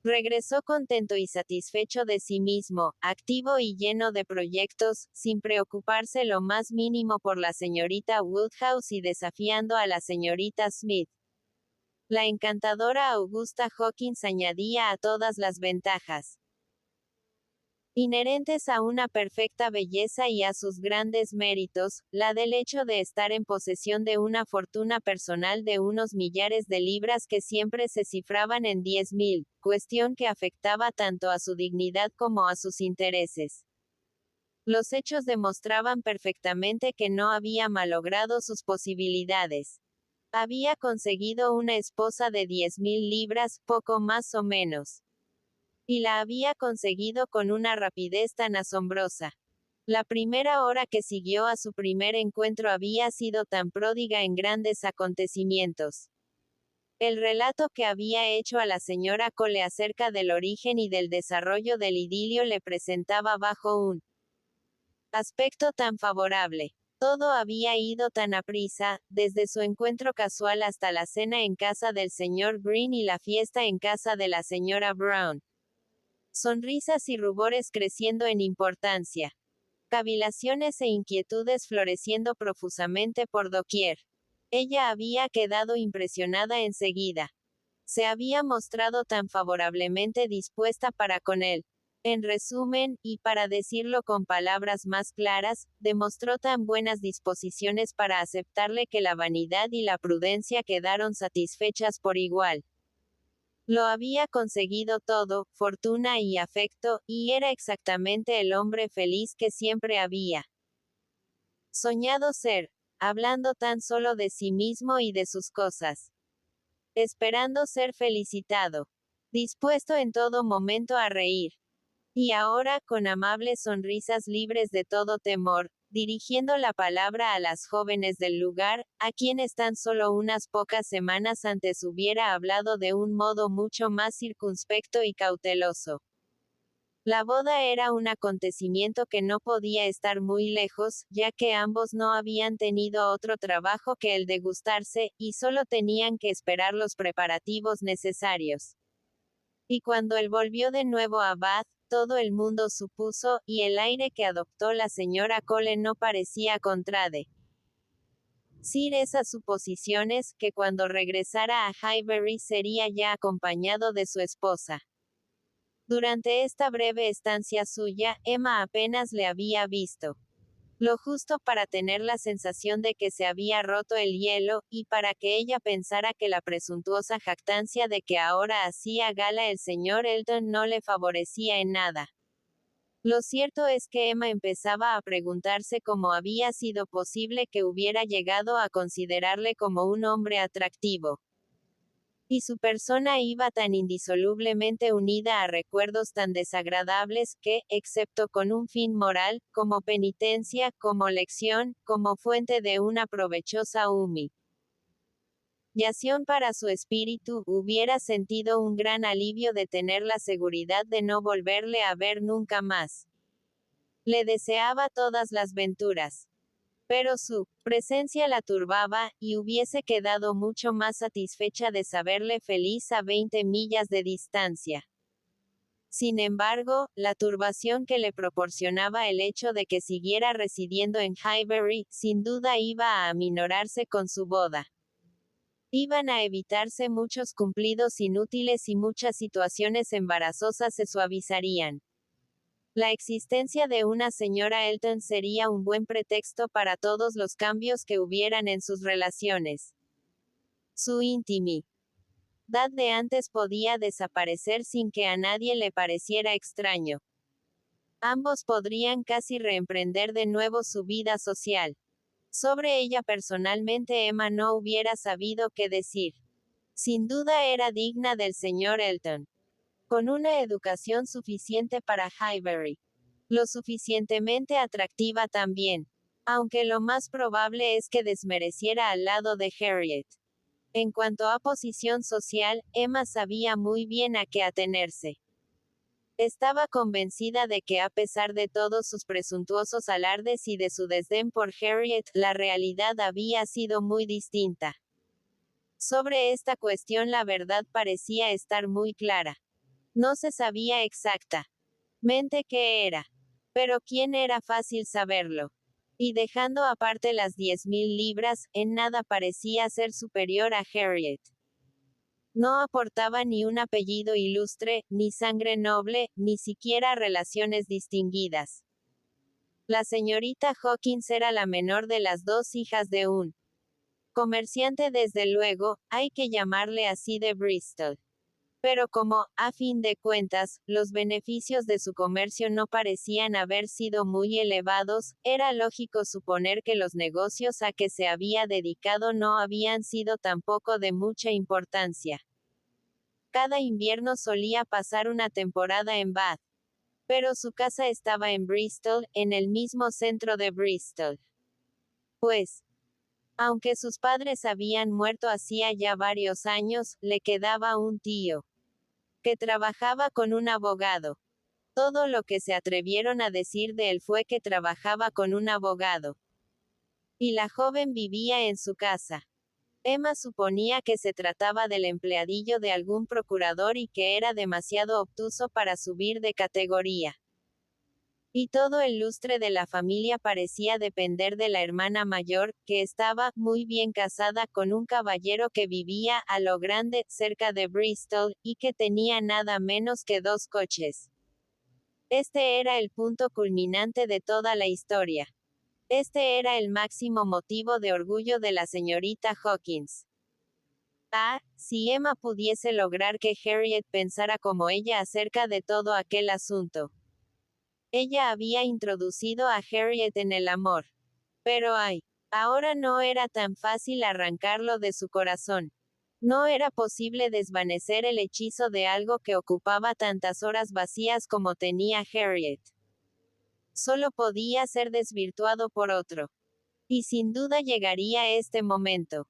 Regresó contento y satisfecho de sí mismo, activo y lleno de proyectos, sin preocuparse lo más mínimo por la señorita Woodhouse y desafiando a la señorita Smith. La encantadora Augusta Hawkins añadía a todas las ventajas inherentes a una perfecta belleza y a sus grandes méritos, la del hecho de estar en posesión de una fortuna personal de unos millares de libras que siempre se cifraban en 10.000, cuestión que afectaba tanto a su dignidad como a sus intereses. Los hechos demostraban perfectamente que no había malogrado sus posibilidades. Había conseguido una esposa de 10.000 libras, poco más o menos. Y la había conseguido con una rapidez tan asombrosa. La primera hora que siguió a su primer encuentro había sido tan pródiga en grandes acontecimientos. El relato que había hecho a la señora Cole acerca del origen y del desarrollo del idilio le presentaba bajo un aspecto tan favorable. Todo había ido tan aprisa, desde su encuentro casual hasta la cena en casa del señor Green y la fiesta en casa de la señora Brown. Sonrisas y rubores creciendo en importancia. Cavilaciones e inquietudes floreciendo profusamente por doquier. Ella había quedado impresionada enseguida. Se había mostrado tan favorablemente dispuesta para con él. En resumen, y para decirlo con palabras más claras, demostró tan buenas disposiciones para aceptarle que la vanidad y la prudencia quedaron satisfechas por igual. Lo había conseguido todo, fortuna y afecto, y era exactamente el hombre feliz que siempre había soñado ser, hablando tan solo de sí mismo y de sus cosas, esperando ser felicitado, dispuesto en todo momento a reír. Y ahora, con amables sonrisas libres de todo temor, dirigiendo la palabra a las jóvenes del lugar, a quienes tan solo unas pocas semanas antes hubiera hablado de un modo mucho más circunspecto y cauteloso. La boda era un acontecimiento que no podía estar muy lejos, ya que ambos no habían tenido otro trabajo que el de gustarse, y solo tenían que esperar los preparativos necesarios. Y cuando él volvió de nuevo a Bath, todo el mundo supuso, y el aire que adoptó la señora Cole no parecía contrade Sir esas suposiciones, que cuando regresara a Highbury sería ya acompañado de su esposa. Durante esta breve estancia suya, Emma apenas le había visto. Lo justo para tener la sensación de que se había roto el hielo, y para que ella pensara que la presuntuosa jactancia de que ahora hacía gala el señor Elton no le favorecía en nada. Lo cierto es que Emma empezaba a preguntarse cómo había sido posible que hubiera llegado a considerarle como un hombre atractivo. Y su persona iba tan indisolublemente unida a recuerdos tan desagradables que, excepto con un fin moral, como penitencia, como lección, como fuente de una provechosa humillación para su espíritu, hubiera sentido un gran alivio de tener la seguridad de no volverle a ver nunca más. Le deseaba todas las venturas. Pero su presencia la turbaba, y hubiese quedado mucho más satisfecha de saberle feliz a 20 millas de distancia. Sin embargo, la turbación que le proporcionaba el hecho de que siguiera residiendo en Highbury, sin duda iba a aminorarse con su boda. Iban a evitarse muchos cumplidos inútiles y muchas situaciones embarazosas se suavizarían. La existencia de una señora Elton sería un buen pretexto para todos los cambios que hubieran en sus relaciones. Su intimidad de antes podía desaparecer sin que a nadie le pareciera extraño. Ambos podrían casi reemprender de nuevo su vida social. Sobre ella personalmente Emma no hubiera sabido qué decir. Sin duda era digna del señor Elton. Con una educación suficiente para Highbury. Lo suficientemente atractiva también. Aunque lo más probable es que desmereciera al lado de Harriet. En cuanto a posición social, Emma sabía muy bien a qué atenerse. Estaba convencida de que a pesar de todos sus presuntuosos alardes y de su desdén por Harriet, la realidad había sido muy distinta. Sobre esta cuestión la verdad parecía estar muy clara. No se sabía exactamente qué era. Pero quién era fácil saberlo. Y dejando aparte las 10.000 libras, en nada parecía ser superior a Harriet. No aportaba ni un apellido ilustre, ni sangre noble, ni siquiera relaciones distinguidas. La señorita Hawkins era la menor de las dos hijas de un comerciante, desde luego, hay que llamarle así, de Bristol. Pero como, a fin de cuentas, los beneficios de su comercio no parecían haber sido muy elevados, era lógico suponer que los negocios a que se había dedicado no habían sido tampoco de mucha importancia. Cada invierno solía pasar una temporada en Bath. Pero su casa estaba en Bristol, en el mismo centro de Bristol. Pues, aunque sus padres habían muerto hacía ya varios años, le quedaba un tío que trabajaba con un abogado. Todo lo que se atrevieron a decir de él fue que trabajaba con un abogado. Y la joven vivía en su casa. Emma suponía que se trataba del empleadillo de algún procurador y que era demasiado obtuso para subir de categoría. Y todo el lustre de la familia parecía depender de la hermana mayor, que estaba muy bien casada con un caballero que vivía a lo grande, cerca de Bristol, y que tenía nada menos que 2 coches. Este era el punto culminante de toda la historia. Este era el máximo motivo de orgullo de la señorita Hawkins. Ah, si Emma pudiese lograr que Harriet pensara como ella acerca de todo aquel asunto. Ella había introducido a Harriet en el amor. Pero ay, ahora no era tan fácil arrancarlo de su corazón. No era posible desvanecer el hechizo de algo que ocupaba tantas horas vacías como tenía Harriet. Solo podía ser desvirtuado por otro. Y sin duda llegaría este momento.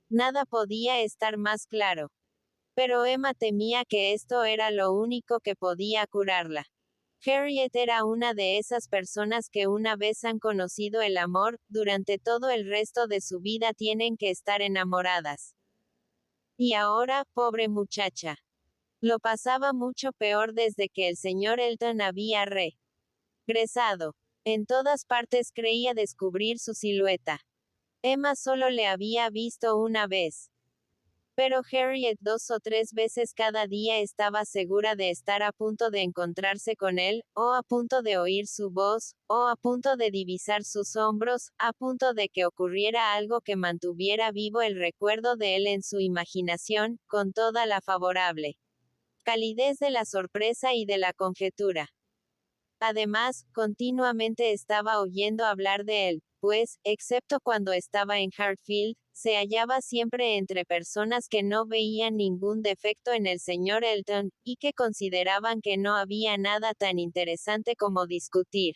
Nada podía estar más claro. Pero Emma temía que esto era lo único que podía curarla. Harriet era una de esas personas que una vez han conocido el amor, durante todo el resto de su vida tienen que estar enamoradas. Y ahora, pobre muchacha. Lo pasaba mucho peor desde que el señor Elton había regresado. En todas partes creía descubrir su silueta. Emma solo le había visto una vez. Pero Harriet 2 o 3 veces cada día estaba segura de estar a punto de encontrarse con él, o a punto de oír su voz, o a punto de divisar sus hombros, a punto de que ocurriera algo que mantuviera vivo el recuerdo de él en su imaginación, con toda la favorable calidez de la sorpresa y de la conjetura. Además, continuamente estaba oyendo hablar de él, pues, excepto cuando estaba en Hartfield, se hallaba siempre entre personas que no veían ningún defecto en el señor Elton, y que consideraban que no había nada tan interesante como discutir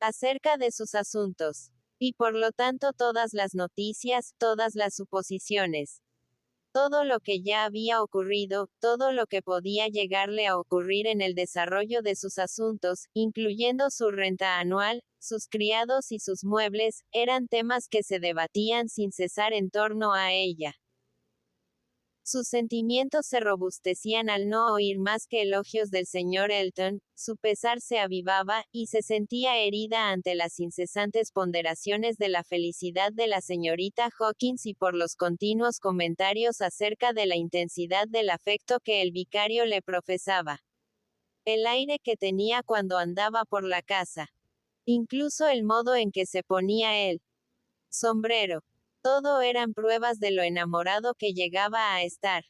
acerca de sus asuntos. Y por lo tanto todas las noticias, todas las suposiciones, todo lo que ya había ocurrido, todo lo que podía llegarle a ocurrir en el desarrollo de sus asuntos, incluyendo su renta anual, sus criados y sus muebles, eran temas que se debatían sin cesar en torno a ella. Sus sentimientos se robustecían al no oír más que elogios del señor Elton, su pesar se avivaba, y se sentía herida ante las incesantes ponderaciones de la felicidad de la señorita Hawkins y por los continuos comentarios acerca de la intensidad del afecto que el vicario le profesaba. El aire que tenía cuando andaba por la casa. Incluso el modo en que se ponía el sombrero. Todo eran pruebas de lo enamorado que llegaba a estar.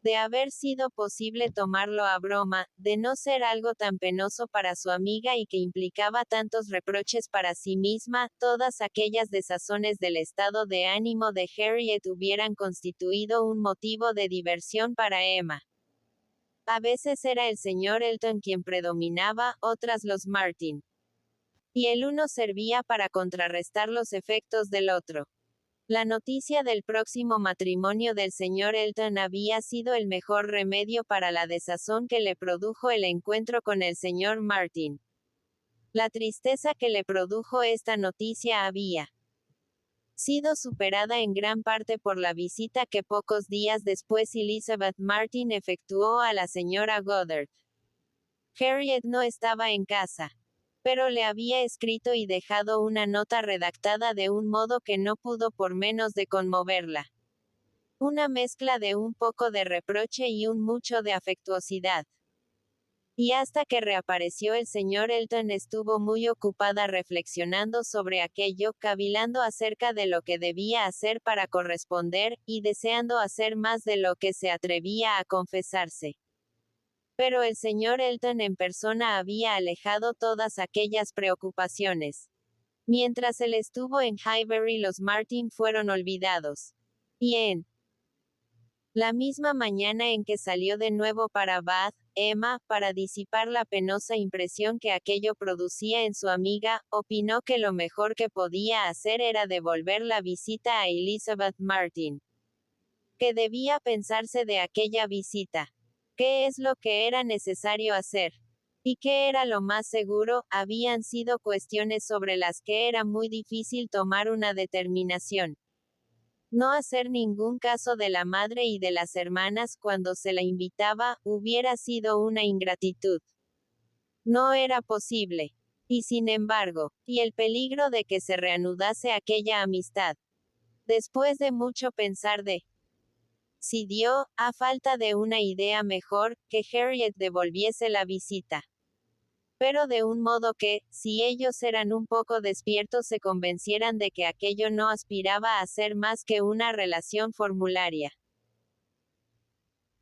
De haber sido posible tomarlo a broma, de no ser algo tan penoso para su amiga y que implicaba tantos reproches para sí misma, todas aquellas desazones del estado de ánimo de Harriet hubieran constituido un motivo de diversión para Emma. A veces era el señor Elton quien predominaba, otras los Martin. Y el uno servía para contrarrestar los efectos del otro. La noticia del próximo matrimonio del señor Elton había sido el mejor remedio para la desazón que le produjo el encuentro con el señor Martin. La tristeza que le produjo esta noticia había sido superada en gran parte por la visita que pocos días después Elizabeth Martin efectuó a la señora Goddard. Harriet no estaba en casa, pero le había escrito y dejado una nota redactada de un modo que no pudo por menos de conmoverla. Una mezcla de un poco de reproche y un mucho de afectuosidad. Y hasta que reapareció el señor Elton estuvo muy ocupada reflexionando sobre aquello, cavilando acerca de lo que debía hacer para corresponder, y deseando hacer más de lo que se atrevía a confesarse. Pero el señor Elton en persona había alejado todas aquellas preocupaciones. Mientras él estuvo en Highbury los Martin fueron olvidados. Y en la misma mañana en que salió de nuevo para Bath, Emma, para disipar la penosa impresión que aquello producía en su amiga, opinó que lo mejor que podía hacer era devolver la visita a Elizabeth Martin. ¿Qué debía pensarse de aquella visita? ¿Qué es lo que era necesario hacer? ¿Y qué era lo más seguro? Habían sido cuestiones sobre las que era muy difícil tomar una determinación. No hacer ningún caso de la madre y de las hermanas cuando se la invitaba, hubiera sido una ingratitud. No era posible. Y sin embargo, y el peligro de que se reanudase aquella amistad. Después de mucho pensar decidió, a falta de una idea mejor, que Harriet devolviese la visita. Pero de un modo que, si ellos eran un poco despiertos, se convencieran de que aquello no aspiraba a ser más que una relación formularia.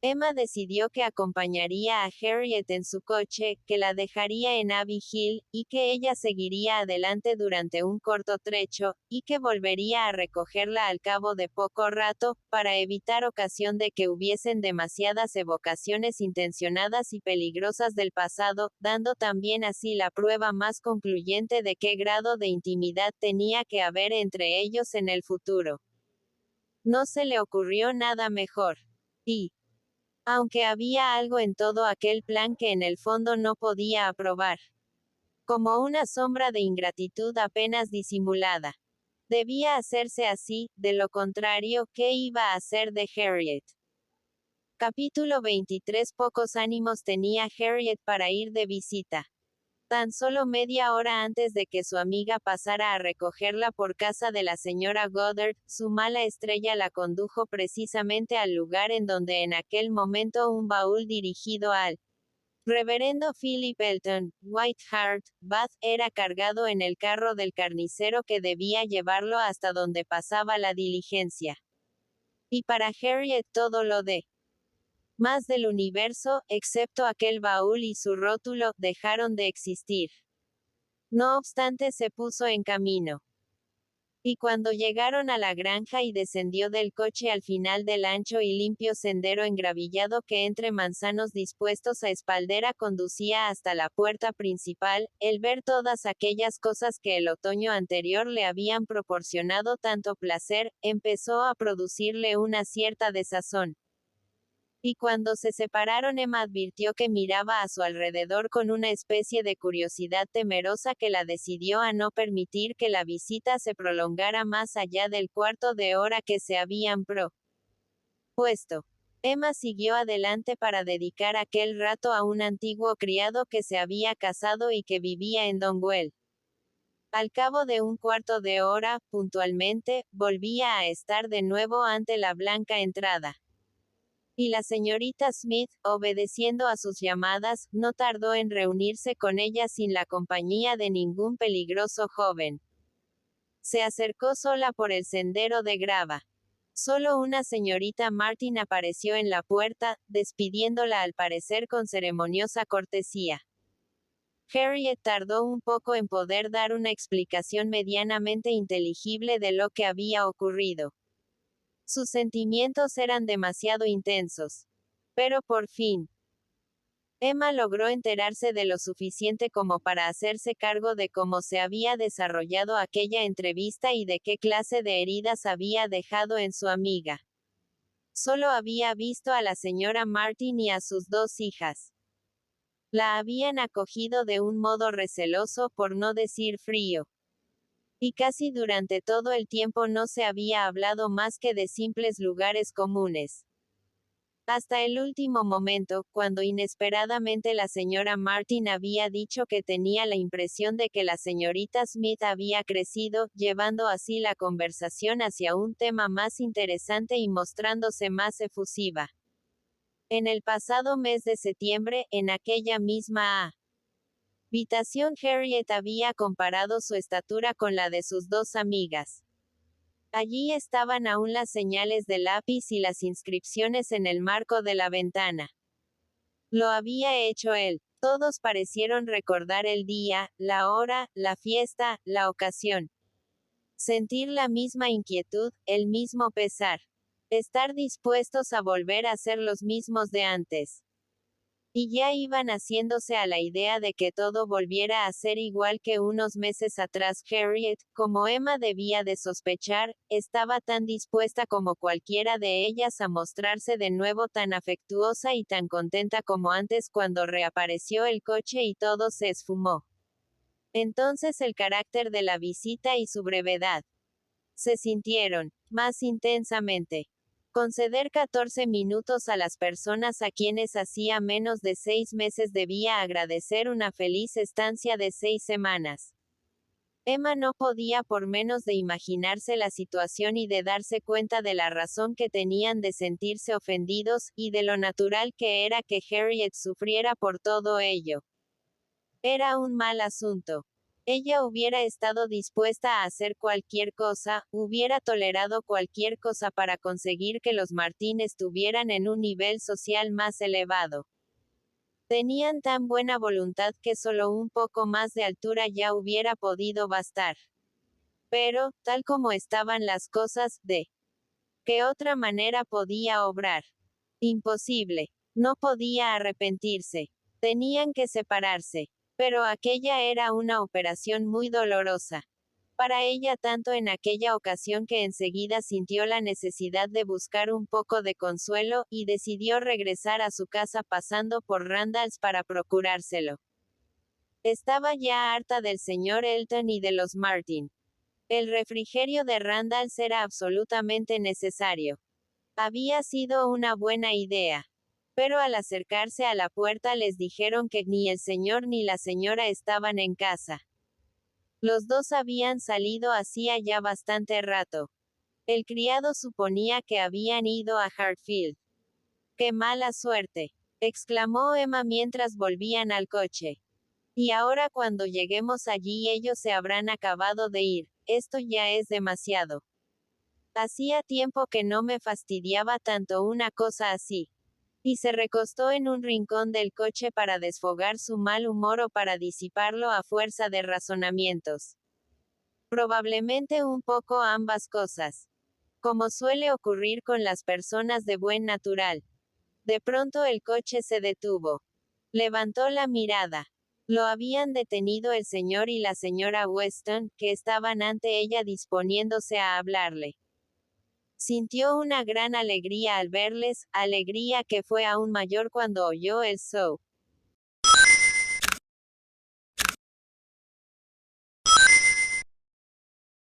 Emma decidió que acompañaría a Harriet en su coche, que la dejaría en Abbey Hill, y que ella seguiría adelante durante un corto trecho, y que volvería a recogerla al cabo de poco rato, para evitar ocasión de que hubiesen demasiadas evocaciones intencionadas y peligrosas del pasado, dando también así la prueba más concluyente de qué grado de intimidad tenía que haber entre ellos en el futuro. No se le ocurrió nada mejor. Y, aunque había algo en todo aquel plan que en el fondo no podía aprobar. Como una sombra de ingratitud apenas disimulada. Debía hacerse así, de lo contrario, ¿qué iba a hacer de Harriet? Capítulo 23. Pocos ánimos tenía Harriet para ir de visita. Tan solo media hora antes de que su amiga pasara a recogerla por casa de la señora Goddard, su mala estrella la condujo precisamente al lugar en donde en aquel momento un baúl dirigido al Reverendo Philip Elton, White Hart, Bath, era cargado en el carro del carnicero que debía llevarlo hasta donde pasaba la diligencia. Y para Harriet todo lo de más del universo, excepto aquel baúl y su rótulo, dejaron de existir. No obstante, se puso en camino. Y cuando llegaron a la granja y descendió del coche al final del ancho y limpio sendero engravillado que entre manzanos dispuestos a espaldera conducía hasta la puerta principal, el ver todas aquellas cosas que el otoño anterior le habían proporcionado tanto placer, empezó a producirle una cierta desazón. Y cuando se separaron, Emma advirtió que miraba a su alrededor con una especie de curiosidad temerosa que la decidió a no permitir que la visita se prolongara más allá del cuarto de hora que se habían propuesto. Emma siguió adelante para dedicar aquel rato a un antiguo criado que se había casado y que vivía en Donwell. Al cabo de un cuarto de hora, puntualmente, volvía a estar de nuevo ante la blanca entrada. Y la señorita Smith, obedeciendo a sus llamadas, no tardó en reunirse con ella sin la compañía de ningún peligroso joven. Se acercó sola por el sendero de grava. Solo una señorita Martin apareció en la puerta, despidiéndola al parecer con ceremoniosa cortesía. Harriet tardó un poco en poder dar una explicación medianamente inteligible de lo que había ocurrido. Sus sentimientos eran demasiado intensos. Pero por fin, Emma logró enterarse de lo suficiente como para hacerse cargo de cómo se había desarrollado aquella entrevista y de qué clase de heridas había dejado en su amiga. Solo había visto a la señora Martin y a sus dos hijas. La habían acogido de un modo receloso, por no decir frío. Y casi durante todo el tiempo no se había hablado más que de simples lugares comunes. Hasta el último momento, cuando inesperadamente la señora Martin había dicho que tenía la impresión de que la señorita Smith había crecido, llevando así la conversación hacia un tema más interesante y mostrándose más efusiva. En el pasado mes de septiembre, en aquella misma habitación, Harriet había comparado su estatura con la de sus dos amigas. Allí estaban aún las señales de lápiz y las inscripciones en el marco de la ventana. Lo había hecho él. Todos parecieron recordar el día, la hora, la fiesta, la ocasión. Sentir la misma inquietud, el mismo pesar. Estar dispuestos a volver a ser los mismos de antes. Y ya iban haciéndose a la idea de que todo volviera a ser igual que unos meses atrás. Harriet, como Emma debía de sospechar, estaba tan dispuesta como cualquiera de ellas a mostrarse de nuevo tan afectuosa y tan contenta como antes cuando reapareció el coche y todo se esfumó. Entonces el carácter de la visita y su brevedad se sintieron más intensamente. Conceder 14 minutos a las personas a quienes hacía menos de 6 meses debía agradecer una feliz estancia de 6 semanas. Emma no podía por menos de imaginarse la situación y de darse cuenta de la razón que tenían de sentirse ofendidos, y de lo natural que era que Harriet sufriera por todo ello. Era un mal asunto. Ella hubiera estado dispuesta a hacer cualquier cosa, hubiera tolerado cualquier cosa para conseguir que los Martin estuvieran en un nivel social más elevado. Tenían tan buena voluntad que solo un poco más de altura ya hubiera podido bastar. Pero, tal como estaban las cosas, ¿de qué otra manera podía obrar? Imposible. No podía arrepentirse. Tenían que separarse. Pero aquella era una operación muy dolorosa para ella, tanto en aquella ocasión que enseguida sintió la necesidad de buscar un poco de consuelo, y decidió regresar a su casa pasando por Randalls para procurárselo. Estaba ya harta del señor Elton y de los Martin. El refrigerio de Randalls era absolutamente necesario. Había sido una buena idea. Pero al acercarse a la puerta les dijeron que ni el señor ni la señora estaban en casa. Los dos habían salido hacía ya bastante rato. El criado suponía que habían ido a Hartfield. ¡Qué mala suerte!, exclamó Emma mientras volvían al coche. Y ahora cuando lleguemos allí ellos se habrán acabado de ir. Esto ya es demasiado. Hacía tiempo que no me fastidiaba tanto una cosa así. Y se recostó en un rincón del coche para desfogar su mal humor o para disiparlo a fuerza de razonamientos. Probablemente un poco ambas cosas. Como suele ocurrir con las personas de buen natural. De pronto el coche se detuvo. Levantó la mirada. Lo habían detenido el señor y la señora Weston, que estaban ante ella disponiéndose a hablarle. Sintió una gran alegría al verles, alegría que fue aún mayor cuando oyó el show.